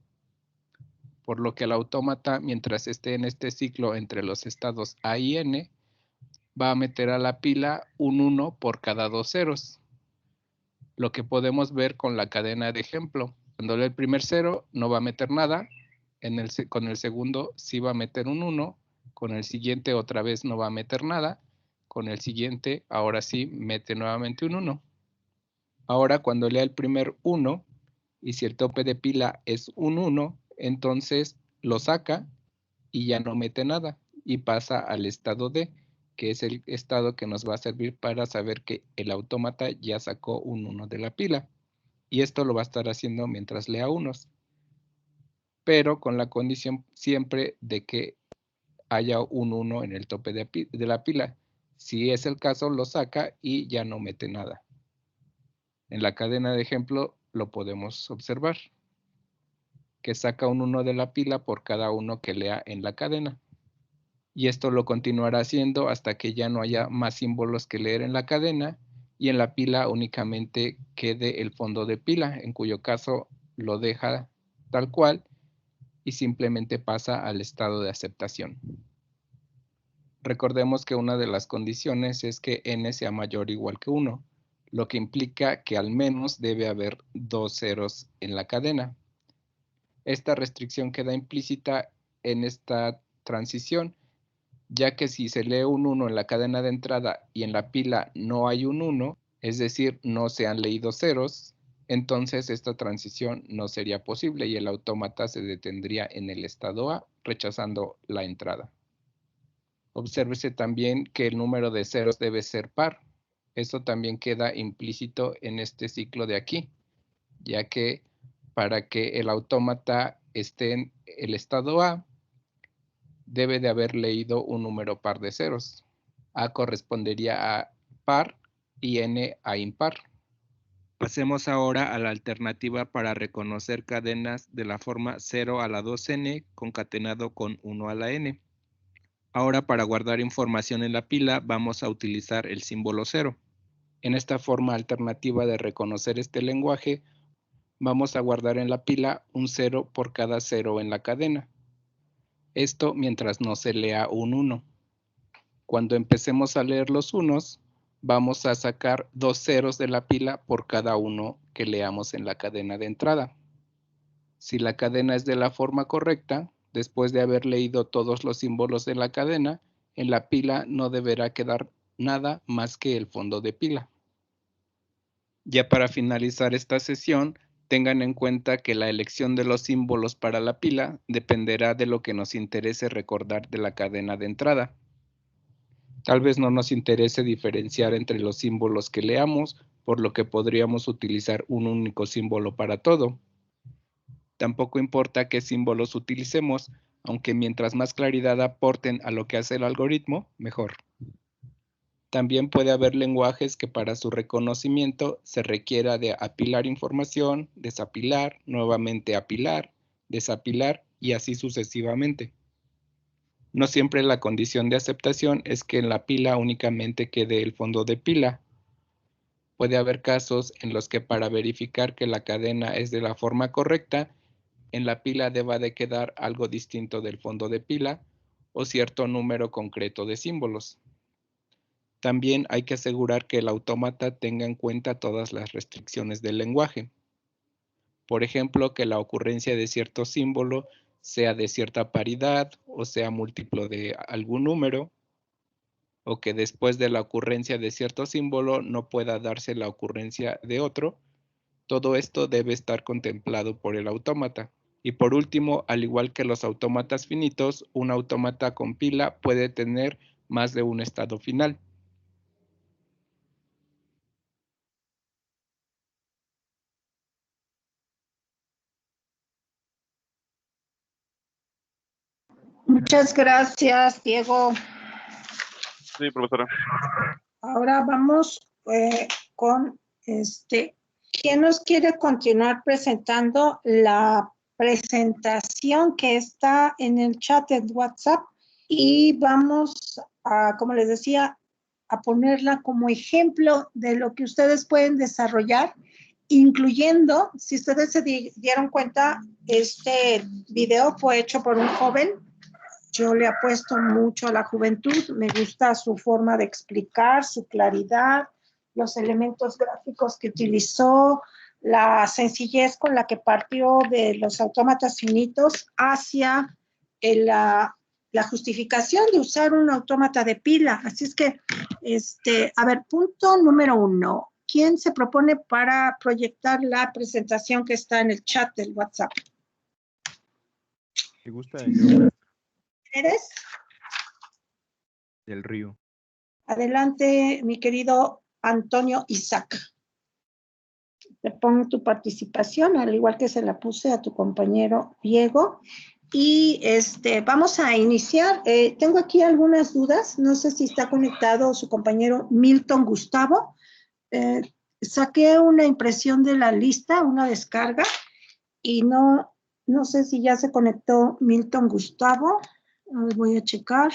[SPEAKER 3] Por lo que el autómata, mientras esté en este ciclo entre los estados A y N, va a meter a la pila un 1 por cada 2 ceros. Lo que podemos ver con la cadena de ejemplo. Cuando lee el primer 0 no va a meter nada, con el segundo sí va a meter un 1, con el siguiente otra vez no va a meter nada, con el siguiente ahora sí mete nuevamente un 1. Ahora cuando lea el primer 1 y si el tope de pila es un 1, entonces lo saca y ya no mete nada y pasa al estado D, que es el estado que nos va a servir para saber que el autómata ya sacó un 1 de la pila. Y esto lo va a estar haciendo mientras lea unos, pero con la condición siempre de que haya un 1 en el tope de la pila. Si es el caso, lo saca y ya no mete nada. En la cadena de ejemplo lo podemos observar, que saca un 1 de la pila por cada 1 que lea en la cadena. Y esto lo continuará haciendo hasta que ya no haya más símbolos que leer en la cadena y en la pila únicamente quede el fondo de pila, en cuyo caso lo deja tal cual y simplemente pasa al estado de aceptación. Recordemos que una de las condiciones es que n sea mayor o igual que 1, lo que implica que al menos debe haber 2 ceros en la cadena. Esta restricción queda implícita en esta transición, ya que si se lee un 1 en la cadena de entrada y en la pila no hay un 1, es decir, no se han leído ceros, entonces esta transición no sería posible y el autómata se detendría en el estado A, rechazando la entrada. Obsérvese también que el número de ceros debe ser par. Esto también queda implícito en este ciclo de aquí, ya que para que el autómata esté en el estado A, debe de haber leído un número par de ceros. A correspondería a par y n a impar. Pasemos ahora a la alternativa para reconocer cadenas de la forma 0 a la 2n concatenado con 1 a la n. Ahora para guardar información en la pila vamos a utilizar el símbolo 0. En esta forma alternativa de reconocer este lenguaje, vamos a guardar en la pila un 0 por cada 0 en la cadena. Esto mientras no se lea un 1. Cuando empecemos a leer los unos, vamos a sacar 2 ceros de la pila por cada 1 que leamos en la cadena de entrada. Si la cadena es de la forma correcta, después de haber leído todos los símbolos de la cadena, en la pila no deberá quedar nada más que el fondo de pila. Ya para finalizar esta sesión, tengan en cuenta que la elección de los símbolos para la pila dependerá de lo que nos interese recordar de la cadena de entrada. Tal vez no nos interese diferenciar entre los símbolos que leamos, por lo que podríamos utilizar un único símbolo para todo. Tampoco importa qué símbolos utilicemos, aunque mientras más claridad aporten a lo que hace el algoritmo, mejor. También puede haber lenguajes que para su reconocimiento se requiera de apilar información, desapilar, nuevamente apilar, desapilar y así sucesivamente. No siempre la condición de aceptación es que en la pila únicamente quede el fondo de pila. Puede haber casos en los que para verificar que la cadena es de la forma correcta, en la pila deba de quedar algo distinto del fondo de pila o cierto número concreto de símbolos. También hay que asegurar que el autómata tenga en cuenta todas las restricciones del lenguaje. Por ejemplo, que la ocurrencia de cierto símbolo sea de cierta paridad o sea múltiplo de algún número, o que después de la ocurrencia de cierto símbolo no pueda darse la ocurrencia de otro. Todo esto debe estar contemplado por el autómata. Y por último, al igual que los autómatas finitos, un autómata con pila puede tener más de un estado final.
[SPEAKER 1] Muchas gracias, Diego.
[SPEAKER 2] Sí, profesora.
[SPEAKER 1] Ahora vamos con ¿quién nos quiere continuar presentando la presentación que está en el chat de WhatsApp? Y vamos a, como les decía, a ponerla como ejemplo de lo que ustedes pueden desarrollar, incluyendo, si ustedes se dieron cuenta, este video fue hecho por un joven. Yo le apuesto mucho a la juventud, me gusta su forma de explicar, su claridad, los elementos gráficos que utilizó, la sencillez con la que partió de los autómatas finitos hacia la justificación de usar un autómata de pila. Así es que, a ver, punto número 1. ¿Quién se propone para proyectar la presentación que está en el chat del WhatsApp?
[SPEAKER 4] ¿Te gusta yo?
[SPEAKER 1] ¿Eres?
[SPEAKER 4] Del Río.
[SPEAKER 1] Adelante, mi querido Antonio Isaac. Te pongo tu participación, al igual que se la puse a tu compañero Diego. Y vamos a iniciar. Tengo aquí algunas dudas. No sé si está conectado su compañero Milton Gustavo. Saqué una impresión de la lista, una descarga, y no sé si ya se conectó Milton Gustavo. Voy a checar,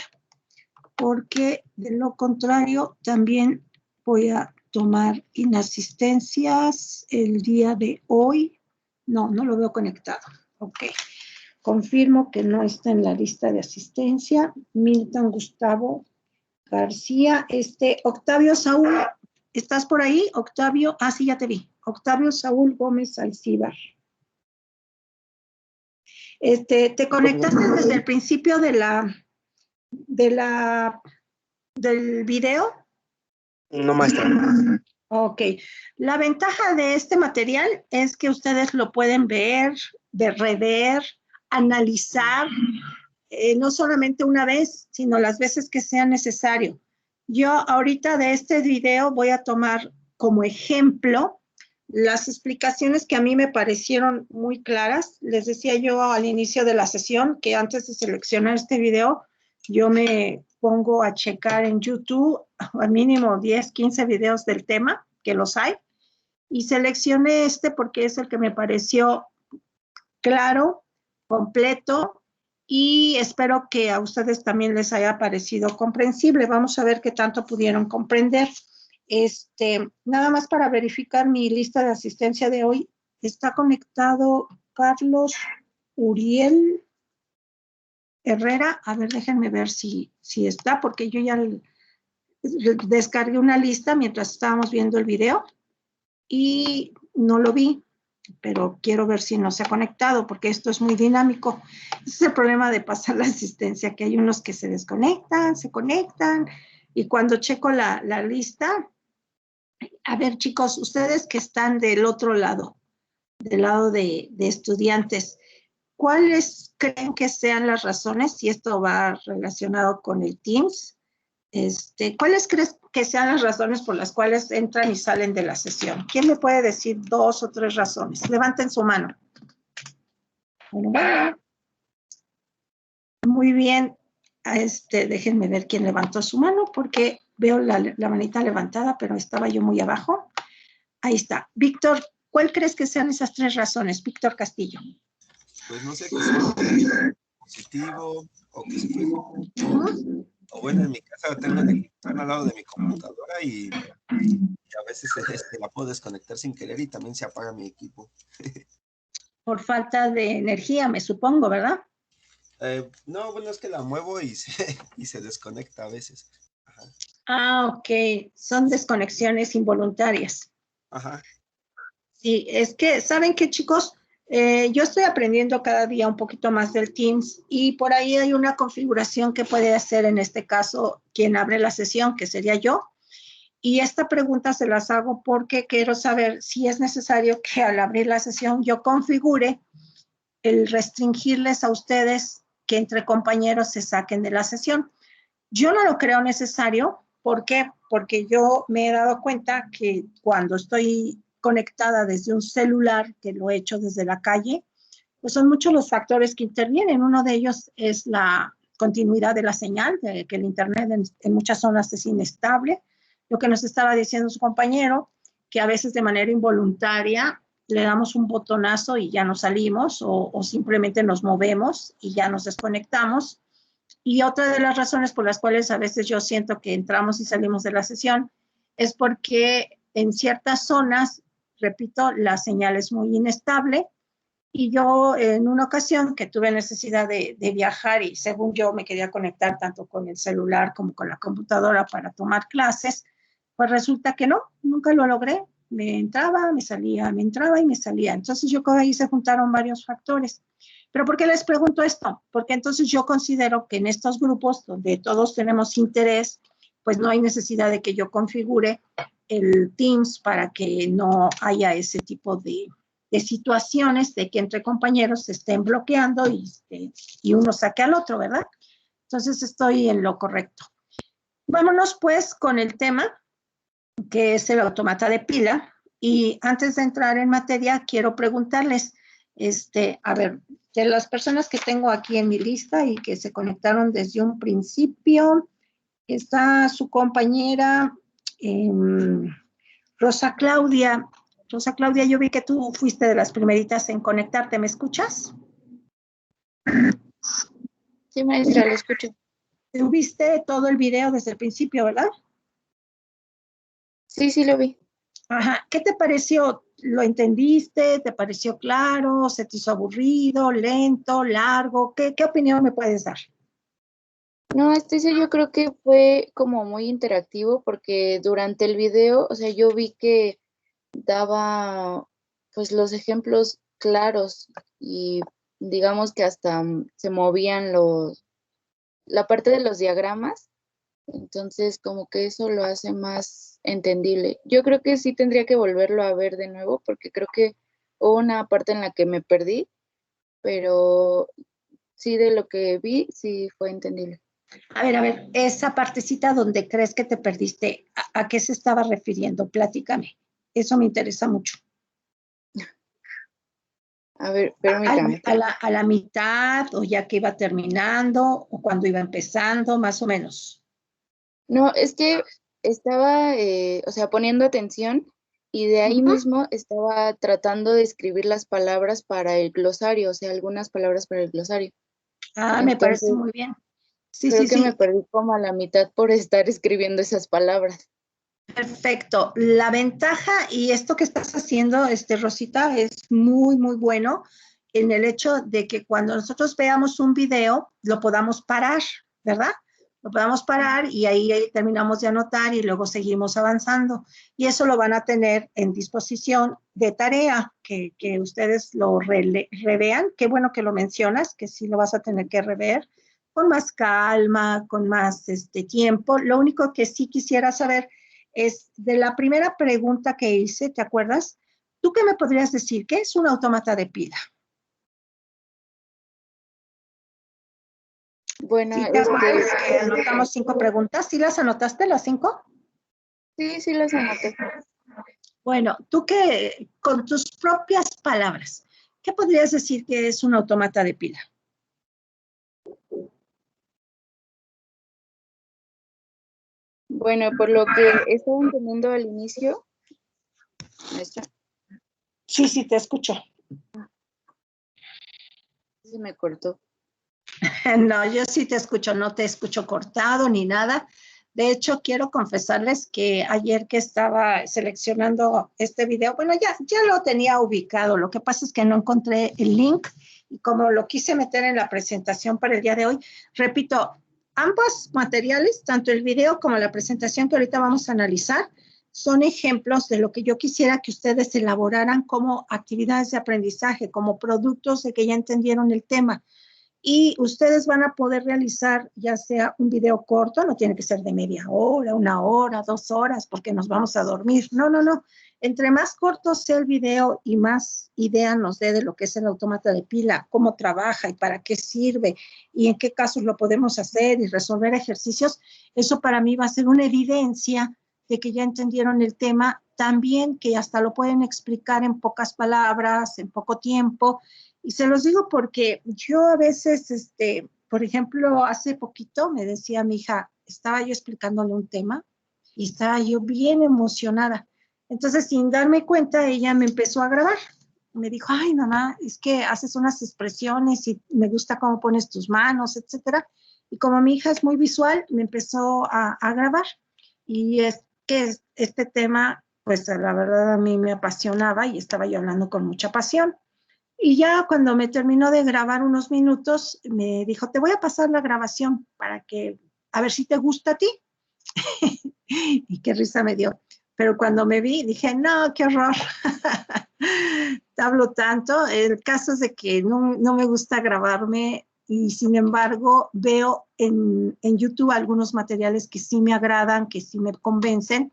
[SPEAKER 1] porque de lo contrario también voy a tomar inasistencias el día de hoy. No lo veo conectado. Ok. Confirmo que no está en la lista de asistencia. Milton Gustavo García. Octavio Saúl, ¿estás por ahí? Octavio, sí, ya te vi. Octavio Saúl Gómez Alcíbar. ¿Te conectaste desde el principio del video?
[SPEAKER 5] No, maestra.
[SPEAKER 1] Ok. La ventaja de este material es que ustedes lo pueden ver, rever, analizar, no solamente una vez, sino las veces que sea necesario. Yo ahorita de este video voy a tomar como ejemplo las explicaciones que a mí me parecieron muy claras. Les decía yo al inicio de la sesión que antes de seleccionar este video, yo me pongo a checar en YouTube al mínimo 10, 15 videos del tema, que los hay, y seleccioné porque es el que me pareció claro, completo, y espero que a ustedes también les haya parecido comprensible. Vamos a ver qué tanto pudieron comprender. Nada más para verificar mi lista de asistencia de hoy, está conectado Carlos Uriel Herrera. A ver, déjenme ver si está, porque yo ya descargué una lista mientras estábamos viendo el video y no lo vi, pero quiero ver si no se ha conectado, porque esto es muy dinámico. Ese es el problema de pasar la asistencia, que hay unos que se desconectan, se conectan, y cuando checo la lista, a ver, chicos, ustedes que están del otro lado, del lado de estudiantes, ¿cuáles creen que sean las razones, si esto va relacionado con el Teams? ¿Cuáles crees que sean las razones por las cuales entran y salen de la sesión? ¿Quién me puede decir 2 o 3 razones? Levanten su mano. Bueno. Muy bien. Déjenme ver quién levantó su mano, porque veo la manita levantada, pero estaba yo muy abajo. Ahí está. Víctor, ¿cuál crees que sean esas 3 razones? Víctor Castillo.
[SPEAKER 5] Pues no sé, que sea positivo o que se fue mucho. O bueno, en mi casa tengo el electrón al lado de mi computadora y Y a veces la puedo desconectar sin querer y también se apaga mi equipo.
[SPEAKER 1] Por falta de energía, me supongo, ¿verdad?
[SPEAKER 5] No, bueno, es que la muevo y se desconecta a veces. Ajá.
[SPEAKER 1] Ah, ok. Son desconexiones involuntarias.
[SPEAKER 5] Ajá.
[SPEAKER 1] Sí, es que, ¿saben qué, chicos? Yo estoy aprendiendo cada día un poquito más del Teams y por ahí hay una configuración que puede hacer en este caso quien abre la sesión, que sería yo. Y esta pregunta se las hago porque quiero saber si es necesario que al abrir la sesión yo configure el restringirles a ustedes que entre compañeros se saquen de la sesión. Yo no lo creo necesario. ¿Por qué? Porque yo me he dado cuenta que cuando estoy conectada desde un celular, que lo he hecho desde la calle, pues son muchos los factores que intervienen. Uno de ellos es la continuidad de la señal, de que el Internet en muchas zonas es inestable. Lo que nos estaba diciendo su compañero, que a veces de manera involuntaria le damos un botonazo y ya nos salimos o simplemente nos movemos y ya nos desconectamos. Y otra de las razones por las cuales a veces yo siento que entramos y salimos de la sesión es porque en ciertas zonas, repito, la señal es muy inestable. Y yo en una ocasión que tuve necesidad de viajar y según yo me quería conectar tanto con el celular como con la computadora para tomar clases, pues resulta que no, nunca lo logré. Me entraba, me salía, me entraba y me salía. Entonces yo creo que ahí se juntaron varios factores. Pero ¿por qué les pregunto esto? Porque entonces yo considero que en estos grupos donde todos tenemos interés, pues no hay necesidad de que yo configure el Teams para que no haya ese tipo de situaciones de que entre compañeros se estén bloqueando y uno saque al otro, ¿verdad? Entonces estoy en lo correcto. Vámonos pues con el tema, que es el automata de pila. Y antes de entrar en materia, quiero preguntarles, a ver, de las personas que tengo aquí en mi lista y que se conectaron desde un principio, está su compañera Rosa Claudia. Rosa Claudia, yo vi que tú fuiste de las primeritas en conectarte. ¿Me escuchas?
[SPEAKER 4] Sí, maestra, lo escucho.
[SPEAKER 1] ¿Viste todo el video desde el principio, verdad?
[SPEAKER 4] Sí, sí lo vi.
[SPEAKER 1] Ajá. ¿Qué te pareció? ¿Lo entendiste? ¿Te pareció claro? ¿Se te hizo aburrido, lento, largo? ¿Qué opinión me puedes dar?
[SPEAKER 4] No, yo creo que fue como muy interactivo porque durante el video, o sea, yo vi que daba pues los ejemplos claros y digamos que hasta se movían la parte de los diagramas, entonces como que eso lo hace más entendible. Yo creo que sí tendría que volverlo a ver de nuevo porque creo que hubo una parte en la que me perdí, pero sí de lo que vi, sí fue entendible.
[SPEAKER 1] A ver, esa partecita donde crees que te perdiste, ¿a qué se estaba refiriendo? Platícame. Eso me interesa mucho.
[SPEAKER 4] A ver, permítame.
[SPEAKER 1] A la mitad, o ya que iba terminando, o cuando iba empezando, más o menos.
[SPEAKER 4] No, es que estaba, o sea, poniendo atención y de ahí mismo estaba tratando de escribir las palabras para el glosario, o sea, algunas palabras para el glosario.
[SPEAKER 1] Ah, me parece
[SPEAKER 4] Entonces,
[SPEAKER 1] muy bien. Sí,
[SPEAKER 4] creo
[SPEAKER 1] sí,
[SPEAKER 4] que me
[SPEAKER 1] sí.
[SPEAKER 4] perdí como a la mitad por estar escribiendo esas palabras.
[SPEAKER 1] Perfecto. La ventaja y esto que estás haciendo, Rosita, es muy, muy bueno en el hecho de que cuando nosotros veamos un video, lo podamos parar, ¿verdad? Lo podamos parar y ahí terminamos de anotar y luego seguimos avanzando. Y eso lo van a tener en disposición de tarea, que ustedes lo revean. Qué bueno que lo mencionas, que sí lo vas a tener que rever con más calma, con más tiempo. Lo único que sí quisiera saber es de la primera pregunta que hice, ¿te acuerdas? ¿Tú qué me podrías decir? ¿Qué es un autómata de pila?
[SPEAKER 4] Bueno,
[SPEAKER 1] ¿Sí te acuerdas que anotamos 5 preguntas? ¿Sí las anotaste las 5?
[SPEAKER 4] sí las anoté.
[SPEAKER 1] Bueno, tú que con tus propias palabras, ¿qué podrías decir que es un autómata de pila?
[SPEAKER 4] Bueno, por lo que estaba entendiendo al inicio, maestra,
[SPEAKER 1] Sí, sí, te escucho.
[SPEAKER 4] se me cortó.
[SPEAKER 1] No, yo sí te escucho, no te escucho cortado ni nada. De hecho, quiero confesarles que ayer que estaba seleccionando este video, bueno, ya lo tenía ubicado, lo que pasa es que no encontré el link y como lo quise meter en la presentación para el día de hoy, repito, ambos materiales, tanto el video como la presentación que ahorita vamos a analizar, son ejemplos de lo que yo quisiera que ustedes elaboraran como actividades de aprendizaje, como productos de que ya entendieron el tema. Y ustedes van a poder realizar ya sea un video corto, no tiene que ser de media hora, 1 hora, 2 horas, porque nos vamos a dormir. No, no, no. Entre más corto sea el video y más idea nos dé de lo que es el autómata de pila, cómo trabaja y para qué sirve y en qué casos lo podemos hacer y resolver ejercicios, eso para mí va a ser una evidencia de que ya entendieron el tema, también que hasta lo pueden explicar en pocas palabras, en poco tiempo. Y se los digo porque yo a veces, por ejemplo, hace poquito me decía mi hija, estaba yo explicándole un tema y estaba yo bien emocionada. Entonces, sin darme cuenta, ella me empezó a grabar. Me dijo, ay, mamá, es que haces unas expresiones y me gusta cómo pones tus manos, etcétera. Y como mi hija es muy visual, me empezó a grabar. Y es que este tema, pues la verdad a mí me apasionaba y estaba yo hablando con mucha pasión. Y ya cuando me terminó de grabar unos minutos, me dijo, te voy a pasar la grabación para que, a ver si te gusta a ti. Y qué risa me dio. Pero cuando me vi, dije, no, qué horror. Te hablo tanto. El caso es de que no me gusta grabarme y sin embargo veo en YouTube algunos materiales que sí me agradan, que sí me convencen.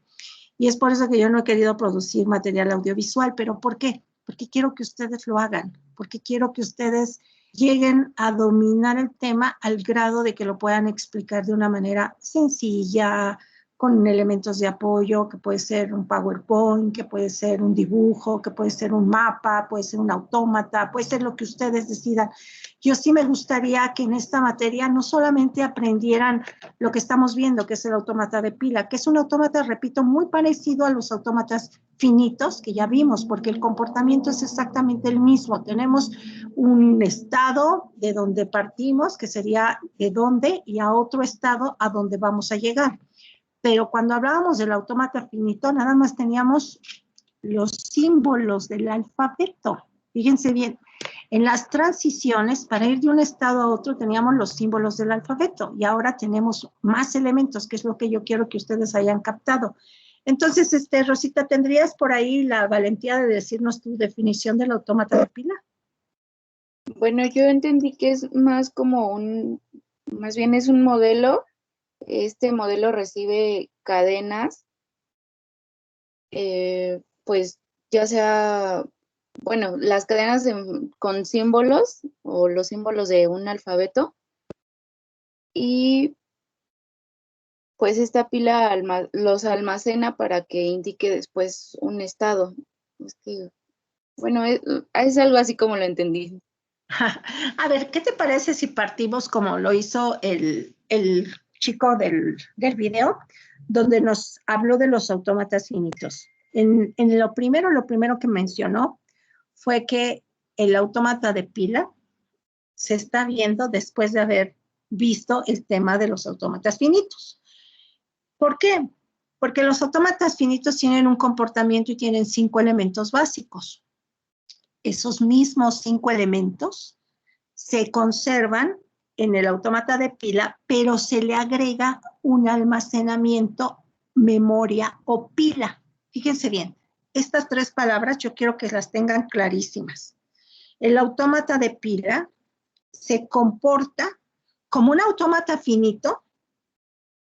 [SPEAKER 1] Y es por eso que yo no he querido producir material audiovisual. ¿Pero por qué? Porque quiero que ustedes lo hagan, porque quiero que ustedes lleguen a dominar el tema al grado de que lo puedan explicar de una manera sencilla, con elementos de apoyo, que puede ser un PowerPoint, que puede ser un dibujo, que puede ser un mapa, puede ser un autómata, puede ser lo que ustedes decidan. Yo sí me gustaría que en esta materia no solamente aprendieran lo que estamos viendo, que es el autómata de pila, que es un autómata, repito, muy parecido a los autómatas finitos que ya vimos, porque el comportamiento es exactamente el mismo. Tenemos un estado de donde partimos, que sería de dónde, y a otro estado a donde vamos a llegar. Pero cuando hablábamos del autómata finito, nada más teníamos los símbolos del alfabeto. Fíjense bien, en las transiciones, para ir de un estado a otro, teníamos los símbolos del alfabeto y ahora tenemos más elementos, que es lo que yo quiero que ustedes hayan captado. Entonces, Rosita, ¿tendrías por ahí la valentía de decirnos tu definición del autómata de pila?
[SPEAKER 4] Bueno, yo entendí que es más como más bien es un modelo. Este modelo recibe cadenas, pues ya sea, bueno, las cadenas con símbolos o los símbolos de un alfabeto. Y pues esta pila los almacena para que indique después un estado. Es que, bueno, es algo así como lo entendí.
[SPEAKER 1] A ver, ¿qué te parece si partimos como lo hizo el chico del video, donde nos habló de los autómatas finitos? En lo primero que mencionó fue que el autómata de pila se está viendo después de haber visto el tema de los autómatas finitos. ¿Por qué? Porque los autómatas finitos tienen un comportamiento y tienen 5 elementos básicos. Esos mismos 5 elementos se conservan en el autómata de pila, pero se le agrega un almacenamiento, memoria o pila. Fíjense bien, estas 3 palabras yo quiero que las tengan clarísimas. El autómata de pila se comporta como un autómata finito,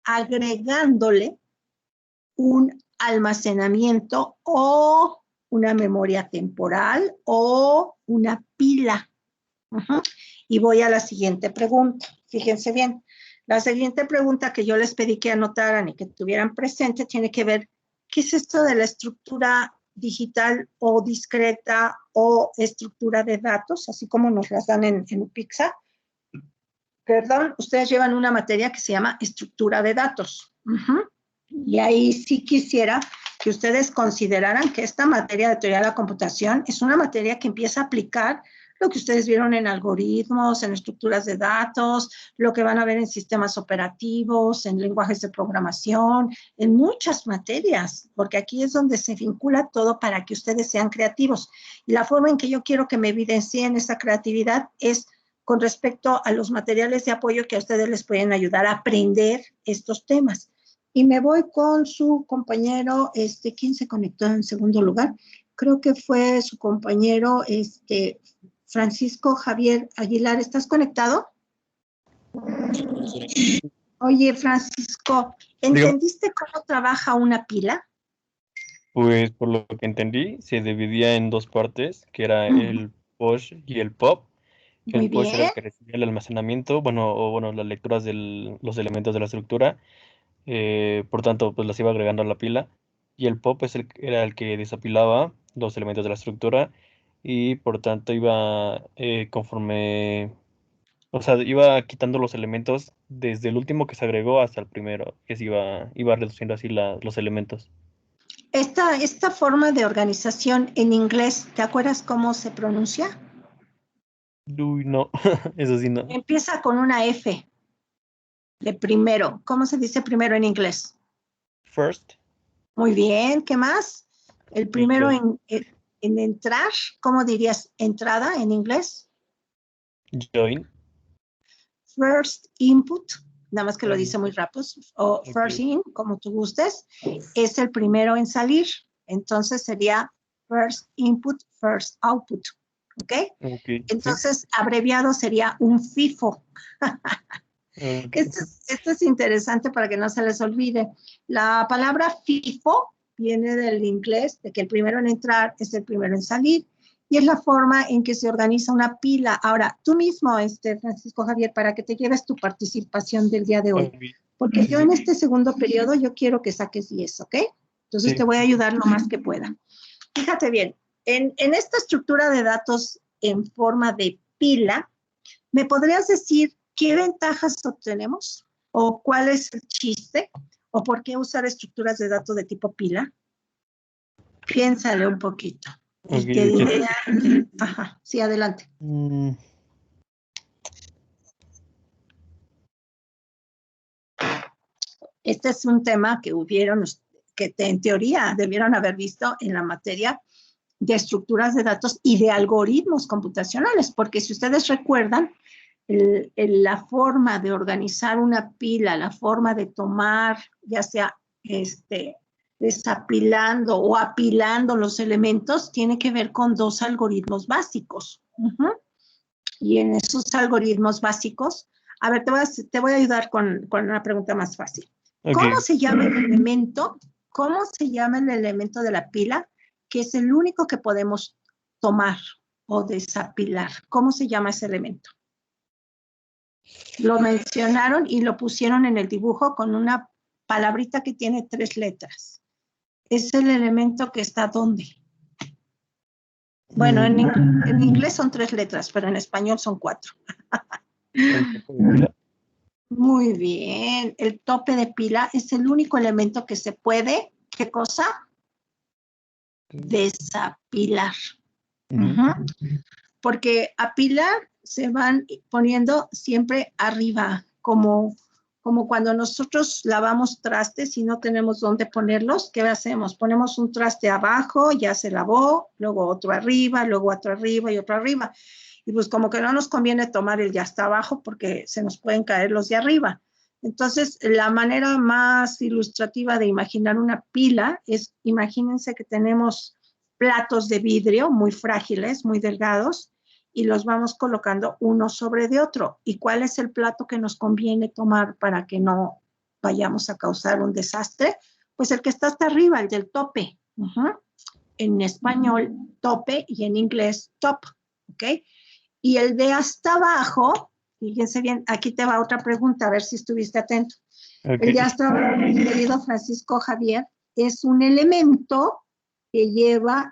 [SPEAKER 1] agregándole un almacenamiento o una memoria temporal o una pila. Y voy a la siguiente pregunta. Fíjense bien, la siguiente pregunta que yo les pedí que anotaran y que tuvieran presente tiene que ver, ¿qué es esto de la estructura digital o discreta o estructura de datos, así como nos las dan en UPIXA? Perdón, ustedes llevan una materia que se llama estructura de datos. Y ahí sí quisiera que ustedes consideraran que esta materia de teoría de la computación es una materia que empieza a aplicar lo que ustedes vieron en algoritmos, en estructuras de datos, lo que van a ver en sistemas operativos, en lenguajes de programación, en muchas materias, porque aquí es donde se vincula todo para que ustedes sean creativos. Y la forma en que yo quiero que me evidencien esa creatividad es con respecto a los materiales de apoyo que a ustedes les pueden ayudar a aprender estos temas. Y me voy con su compañero, ¿quién se conectó en segundo lugar? Creo que fue su compañero, Francisco Javier Aguilar. ¿Estás conectado? Oye, Francisco, ¿entendiste cómo trabaja una pila?
[SPEAKER 6] Pues por lo que entendí, se dividía en dos partes, que era el push y el pop.
[SPEAKER 1] Muy
[SPEAKER 6] El push era
[SPEAKER 1] bien.
[SPEAKER 6] el que recibía el almacenamiento, las lecturas de los elementos de la estructura. Por tanto, pues las iba agregando a la pila. Y el pop era el que desapilaba los elementos de la estructura. Y por tanto iba iba quitando los elementos desde el último que se agregó hasta el primero, que iba reduciendo así los elementos.
[SPEAKER 1] Esta forma de organización en inglés, ¿te acuerdas cómo se pronuncia?
[SPEAKER 6] Uy, no, eso sí no.
[SPEAKER 1] Empieza con una F de primero. ¿Cómo se dice primero en inglés?
[SPEAKER 6] First.
[SPEAKER 1] Muy bien, ¿qué más? El primero en entrar, ¿cómo dirías entrada en inglés?
[SPEAKER 6] Join.
[SPEAKER 1] First input, nada más que lo dice muy rápido, o first in, como tú gustes, es el primero en salir. Entonces sería first input, first output. ¿Ok? Entonces, sí. Abreviado sería un FIFO. Esto es interesante para que no se les olvide. La palabra FIFO viene del inglés, de que el primero en entrar es el primero en salir, y es la forma en que se organiza una pila. Ahora, tú mismo, Francisco Javier, para que te lleves tu participación del día de hoy, porque yo en este segundo periodo yo quiero que saques 10, ¿ok? Entonces te voy a ayudar lo más que pueda. Fíjate bien, en esta estructura de datos en forma de pila, ¿me podrías decir qué ventajas obtenemos? ¿O cuál es el chiste? ¿O por qué usar estructuras de datos de tipo pila? Piénsale un poquito. Y te diría, ajá, sí, adelante. Este es un tema que en teoría debieron haber visto en la materia de estructuras de datos y de algoritmos computacionales, porque si ustedes recuerdan, la forma de organizar una pila, la forma de tomar, ya sea desapilando o apilando los elementos, tiene que ver con dos algoritmos básicos. Y en esos algoritmos básicos, a ver, te voy a ayudar con una pregunta más fácil. ¿Cómo se llama el elemento? ¿Cómo se llama el elemento de la pila que es el único que podemos tomar o desapilar? ¿Cómo se llama ese elemento? Lo mencionaron y lo pusieron en el dibujo con una palabrita que tiene 3 letras. Es el elemento que está ¿dónde? Bueno, en inglés son 3 letras, pero en español son 4. Muy bien. El tope de pila es el único elemento que se puede, ¿qué cosa? Desapilar. Porque apilar se van poniendo siempre arriba, como cuando nosotros lavamos trastes y no tenemos dónde ponerlos, ¿qué hacemos? Ponemos un traste abajo, ya se lavó, luego otro arriba, luego otro arriba y otro arriba. Y pues como que no nos conviene tomar el ya está abajo porque se nos pueden caer los de arriba. Entonces, la manera más ilustrativa de imaginar una pila es, imagínense que tenemos platos de vidrio muy frágiles, muy delgados, y los vamos colocando uno sobre de otro. ¿Y cuál es el plato que nos conviene tomar para que no vayamos a causar un desastre? Pues el que está hasta arriba, el del tope. En español, tope, y en inglés, top. ¿Ok? Y el de hasta abajo, fíjense bien, aquí te va otra pregunta, a ver si estuviste atento. El de hasta abajo, mi querido Francisco Javier, es un elemento que lleva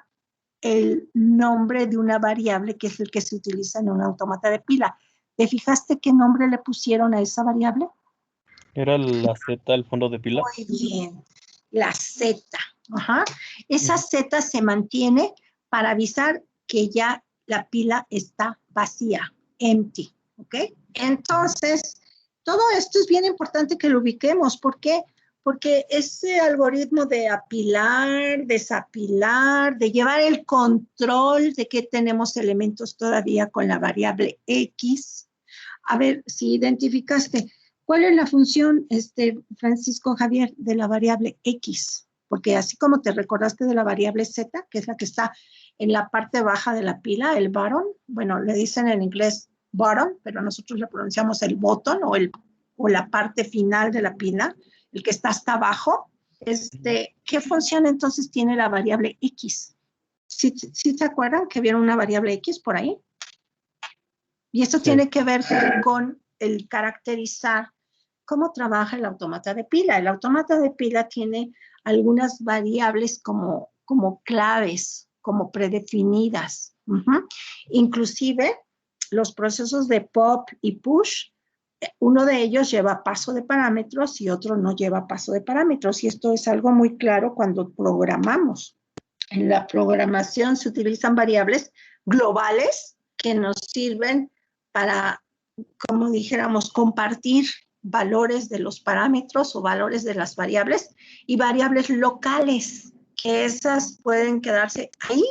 [SPEAKER 1] el nombre de una variable que es el que se utiliza en un autómata de pila. ¿Te fijaste qué nombre le pusieron a esa variable?
[SPEAKER 6] Era la Z, el fondo de pila.
[SPEAKER 1] Muy bien, la Z. Esa Z se mantiene para avisar que ya la pila está vacía, empty, ¿ok? Entonces, todo esto es bien importante que lo ubiquemos. ¿Por qué? Porque ese algoritmo de apilar, desapilar, de llevar el control de que tenemos elementos todavía con la variable X. A ver, si identificaste, ¿cuál es la función, Francisco Javier, de la variable X? Porque así como te recordaste de la variable Z, que es la que está en la parte baja de la pila, el bottom, bueno, le dicen en inglés bottom, pero nosotros le pronunciamos el bottom o la parte final de la pila, el que está hasta abajo. ¿Qué función entonces tiene la variable X? ¿Sí se acuerdan que vieron una variable X por ahí? Y esto
[SPEAKER 6] Sí.
[SPEAKER 1] tiene que ver con el caracterizar cómo trabaja el autómata de pila. El autómata de pila tiene algunas variables como claves, como predefinidas. Inclusive, los procesos de pop y push, uno de ellos lleva paso de parámetros y otro no lleva paso de parámetros. Y esto es algo muy claro cuando programamos. En la programación se utilizan variables globales que nos sirven para, como dijéramos, compartir valores de los parámetros o valores de las variables, y variables locales, que esas pueden quedarse ahí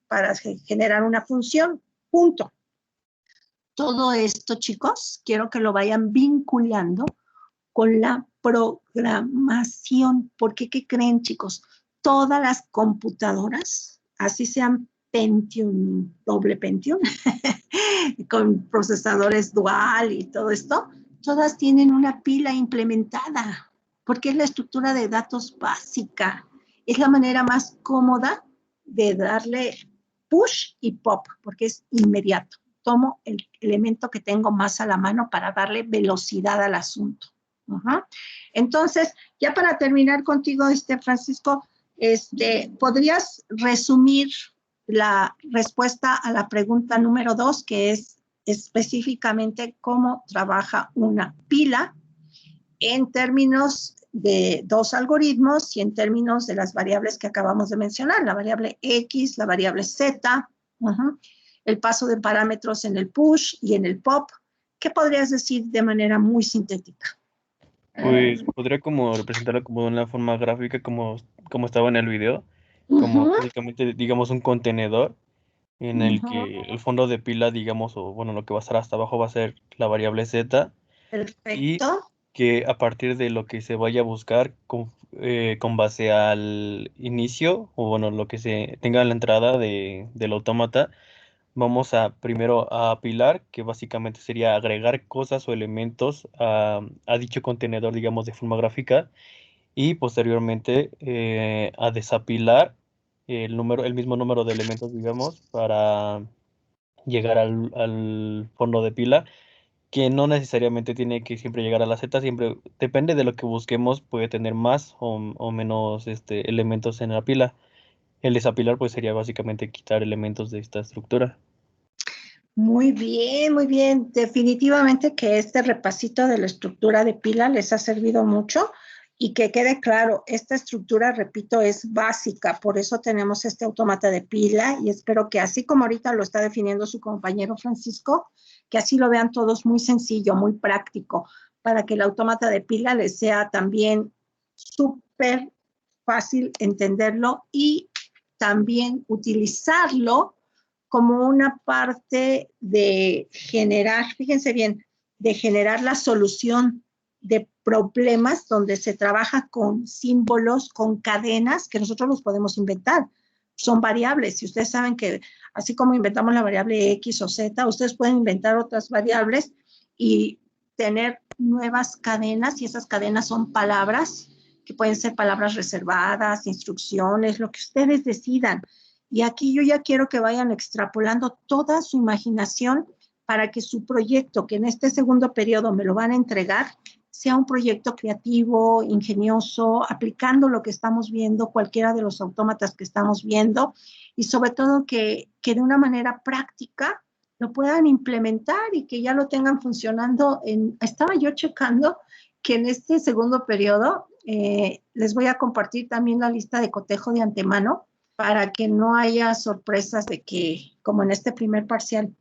[SPEAKER 1] para generar una función, punto. Todo esto, chicos, quiero que lo vayan vinculando con la programación, porque ¿qué creen, chicos? Todas las computadoras, así sean Pentium, doble Pentium, con procesadores dual y todo esto, todas tienen una pila implementada, porque es la estructura de datos básica. Es la manera más cómoda de darle push y pop, porque es inmediato. Tomo el elemento que tengo más a la mano para darle velocidad al asunto. Entonces, ya para terminar contigo, Francisco, ¿podrías resumir la respuesta a la pregunta número 2, que es específicamente cómo trabaja una pila en términos de dos algoritmos y en términos de las variables que acabamos de mencionar, la variable X, la variable Z, el paso de parámetros en el push y en el pop? ¿Qué podrías decir de manera muy sintética?
[SPEAKER 6] Pues podría como representarlo como de una forma gráfica como estaba en el video, como básicamente digamos un contenedor en el que el fondo de pila, digamos, o bueno, lo que va a estar hasta abajo va a ser la variable Z, y
[SPEAKER 1] Perfecto.
[SPEAKER 6] que a partir de lo que se vaya a buscar con base al inicio, o bueno, lo que se tenga en la entrada del autómata, vamos a primero a apilar, que básicamente sería agregar cosas o elementos a dicho contenedor, digamos, de forma gráfica, y posteriormente a desapilar el mismo número de elementos, digamos, para llegar al fondo de pila, que no necesariamente tiene que siempre llegar a la Z, siempre depende de lo que busquemos, puede tener más o menos elementos en la pila. El desapilar pues sería básicamente quitar elementos de esta estructura.
[SPEAKER 1] Muy bien, muy bien. Definitivamente que este repasito de la estructura de pila les ha servido mucho, y que quede claro, esta estructura, repito, es básica, por eso tenemos este autómata de pila, y espero que así como ahorita lo está definiendo su compañero Francisco, que así lo vean todos muy sencillo, muy práctico, para que el autómata de pila les sea también súper fácil entenderlo y también utilizarlo como una parte de generar, fíjense bien, de generar la solución de problemas donde se trabaja con símbolos, con cadenas, que nosotros los podemos inventar. Son variables. Si ustedes saben que así como inventamos la variable X o Z, ustedes pueden inventar otras variables y tener nuevas cadenas, y esas cadenas son palabras, que pueden ser palabras reservadas, instrucciones, lo que ustedes decidan. Y aquí yo ya quiero que vayan extrapolando toda su imaginación para que su proyecto, que en este segundo periodo me lo van a entregar, sea un proyecto creativo, ingenioso, aplicando lo que estamos viendo, cualquiera de los autómatas que estamos viendo, y sobre todo que de una manera práctica lo puedan implementar y que ya lo tengan funcionando. Estaba yo checando que en este segundo periodo les voy a compartir también la lista de cotejo de antemano, para que no haya sorpresas de que, como en este primer parcial,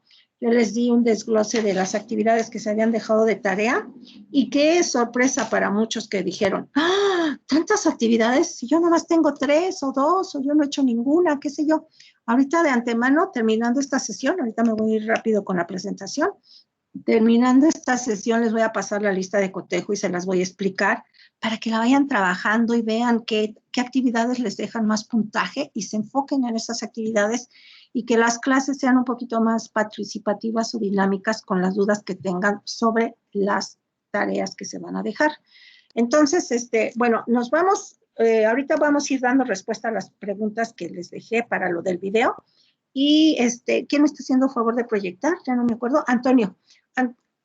[SPEAKER 1] Yo les di un desglose de las actividades que se habían dejado de tarea y qué sorpresa para muchos que dijeron, ¡ah! Tantas actividades, si yo nada más tengo 3 o 2 o yo no he hecho ninguna, qué sé yo. Ahorita de antemano, terminando esta sesión, ahorita me voy a ir rápido con la presentación, terminando esta sesión les voy a pasar la lista de cotejo y se las voy a explicar para que la vayan trabajando y vean qué actividades les dejan más puntaje y se enfoquen en esas actividades y que las clases sean un poquito más participativas o dinámicas con las dudas que tengan sobre las tareas que se van a dejar. Entonces, bueno, nos vamos, ahorita vamos a ir dando respuesta a las preguntas que les dejé para lo del video. Y, ¿quién me está haciendo favor de proyectar? Ya no me acuerdo. Antonio.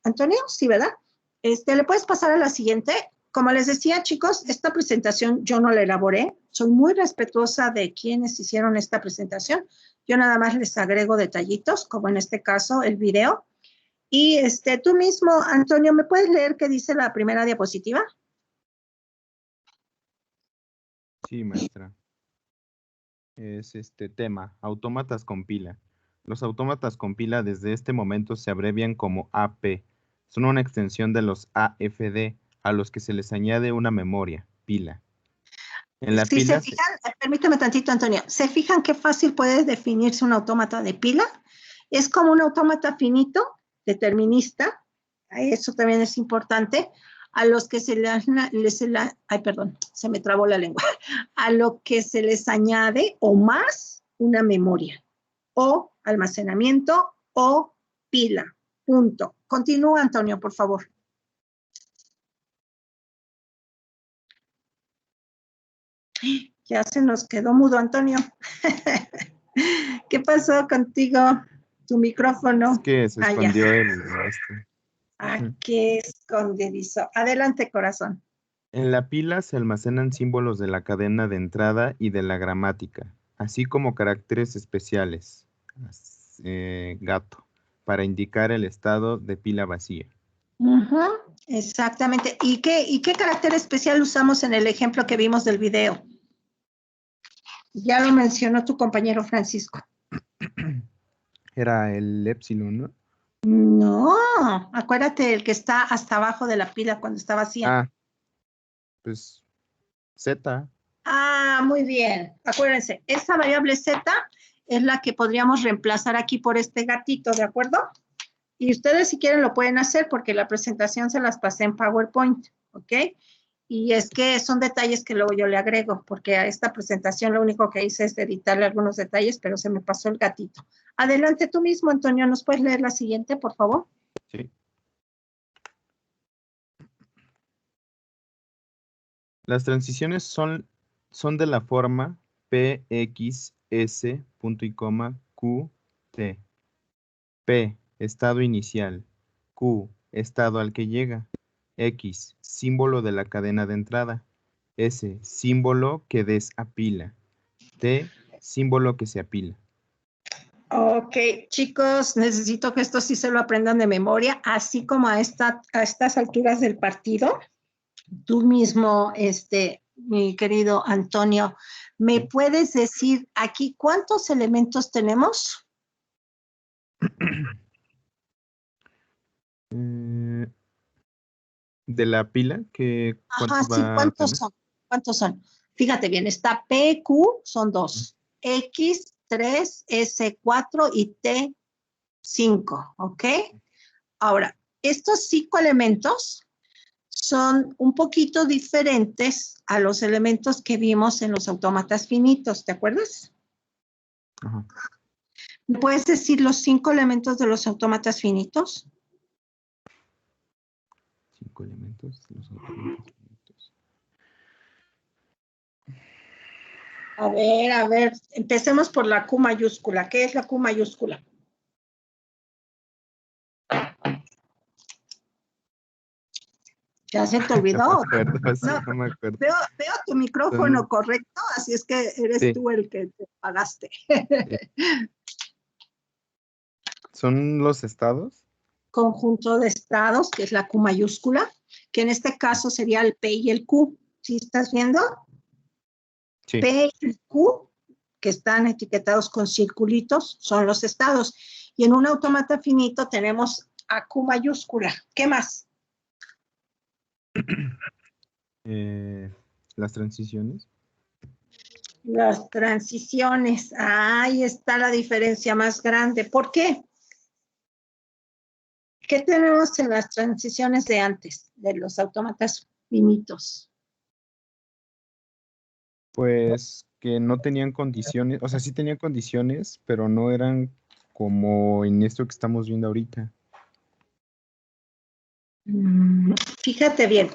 [SPEAKER 1] Antonio, sí, ¿verdad? ¿Le puedes pasar a la siguiente? Como les decía, chicos, esta presentación yo no la elaboré. Soy muy respetuosa de quienes hicieron esta presentación. Yo nada más les agrego detallitos, como en este caso el video. Y tú mismo, Antonio, ¿me puedes leer qué dice la primera diapositiva?
[SPEAKER 7] Sí, maestra. Es tema, autómatas con pila. Los autómatas con pila desde este momento se abrevian como AP. Son una extensión de los AFD, a los que se les añade una memoria, pila. En la
[SPEAKER 1] Si
[SPEAKER 7] pila
[SPEAKER 1] se fijan, permítame tantito, Antonio, ¿se fijan qué fácil puede definirse un autómata de pila? Es como un autómata finito, determinista, eso también es importante, a los que ay, perdón, se me trabó la lengua, a lo que se les añade o más una memoria, o almacenamiento, o pila, punto. Continúa, Antonio, por favor. Ya se nos quedó mudo, Antonio. ¿Qué pasó contigo? Tu micrófono.
[SPEAKER 7] es que se escondió
[SPEAKER 1] Qué escondedizo. Adelante, corazón.
[SPEAKER 7] En la pila se almacenan símbolos de la cadena de entrada y de la gramática, así como caracteres especiales, gato, para indicar el estado de pila vacía.
[SPEAKER 1] Exactamente. ¿Y qué carácter especial usamos en el ejemplo que vimos del video? Ya lo mencionó tu compañero Francisco.
[SPEAKER 7] Era el épsilon, ¿no?
[SPEAKER 1] No, acuérdate el que está hasta abajo de la pila cuando está vacía.
[SPEAKER 7] Ah, pues Z.
[SPEAKER 1] Ah, muy bien. Acuérdense, esa variable Z es la que podríamos reemplazar aquí por este gatito, ¿de acuerdo? Y ustedes si quieren lo pueden hacer porque la presentación se las pasé en PowerPoint, ¿ok? Y es que son detalles que luego yo le agrego, porque a esta presentación lo único que hice es editarle algunos detalles, pero se me pasó el gatito. Adelante tú mismo, Antonio, ¿nos puedes leer la siguiente, por favor?
[SPEAKER 7] Sí. Las transiciones son de la forma P, X, S, punto y coma, Q, T. P, estado inicial. Q, estado al que llega. X, símbolo de la cadena de entrada. S, símbolo que desapila. T, símbolo que se apila.
[SPEAKER 1] Ok, chicos, necesito que esto sí se lo aprendan de memoria, así como a estas alturas del partido. Tú mismo, mi querido Antonio, ¿me puedes decir aquí cuántos elementos tenemos?
[SPEAKER 7] De la pila,
[SPEAKER 1] Ajá, sí, ¿cuántos son? ¿Cuántos son? Fíjate bien, está P, Q, son 2. X, 3, S, 4 y T, 5, ¿ok? Ahora, estos 5 elementos son un poquito diferentes a los elementos que vimos en los autómatas finitos, ¿te acuerdas?
[SPEAKER 7] Ajá.
[SPEAKER 1] ¿Me puedes decir los 5 elementos de los autómatas finitos?
[SPEAKER 7] 5 elementos de los autómatas finitos.
[SPEAKER 1] A ver, empecemos por la Q mayúscula. ¿Qué es la Q mayúscula? ¿Ya se te olvidó?
[SPEAKER 7] No me acuerdo.
[SPEAKER 1] Veo tu micrófono correcto, así es que eres tú el que te pagaste.
[SPEAKER 7] ¿Son los estados?
[SPEAKER 1] Conjunto de estados, que es la Q mayúscula, que en este caso sería el P y el Q. ¿Sí estás viendo?
[SPEAKER 7] Sí.
[SPEAKER 1] P y Q, que están etiquetados con circulitos, son los estados. Y en un autómata finito tenemos a Q mayúscula. ¿Qué más?
[SPEAKER 7] Las transiciones.
[SPEAKER 1] Las transiciones. Ahí está la diferencia más grande. ¿Por qué? ¿Qué tenemos en las transiciones de antes, de los autómatas finitos?
[SPEAKER 7] Pues que no tenían condiciones, o sea, sí tenían condiciones, pero no eran como en esto que estamos viendo ahorita.
[SPEAKER 1] Fíjate bien,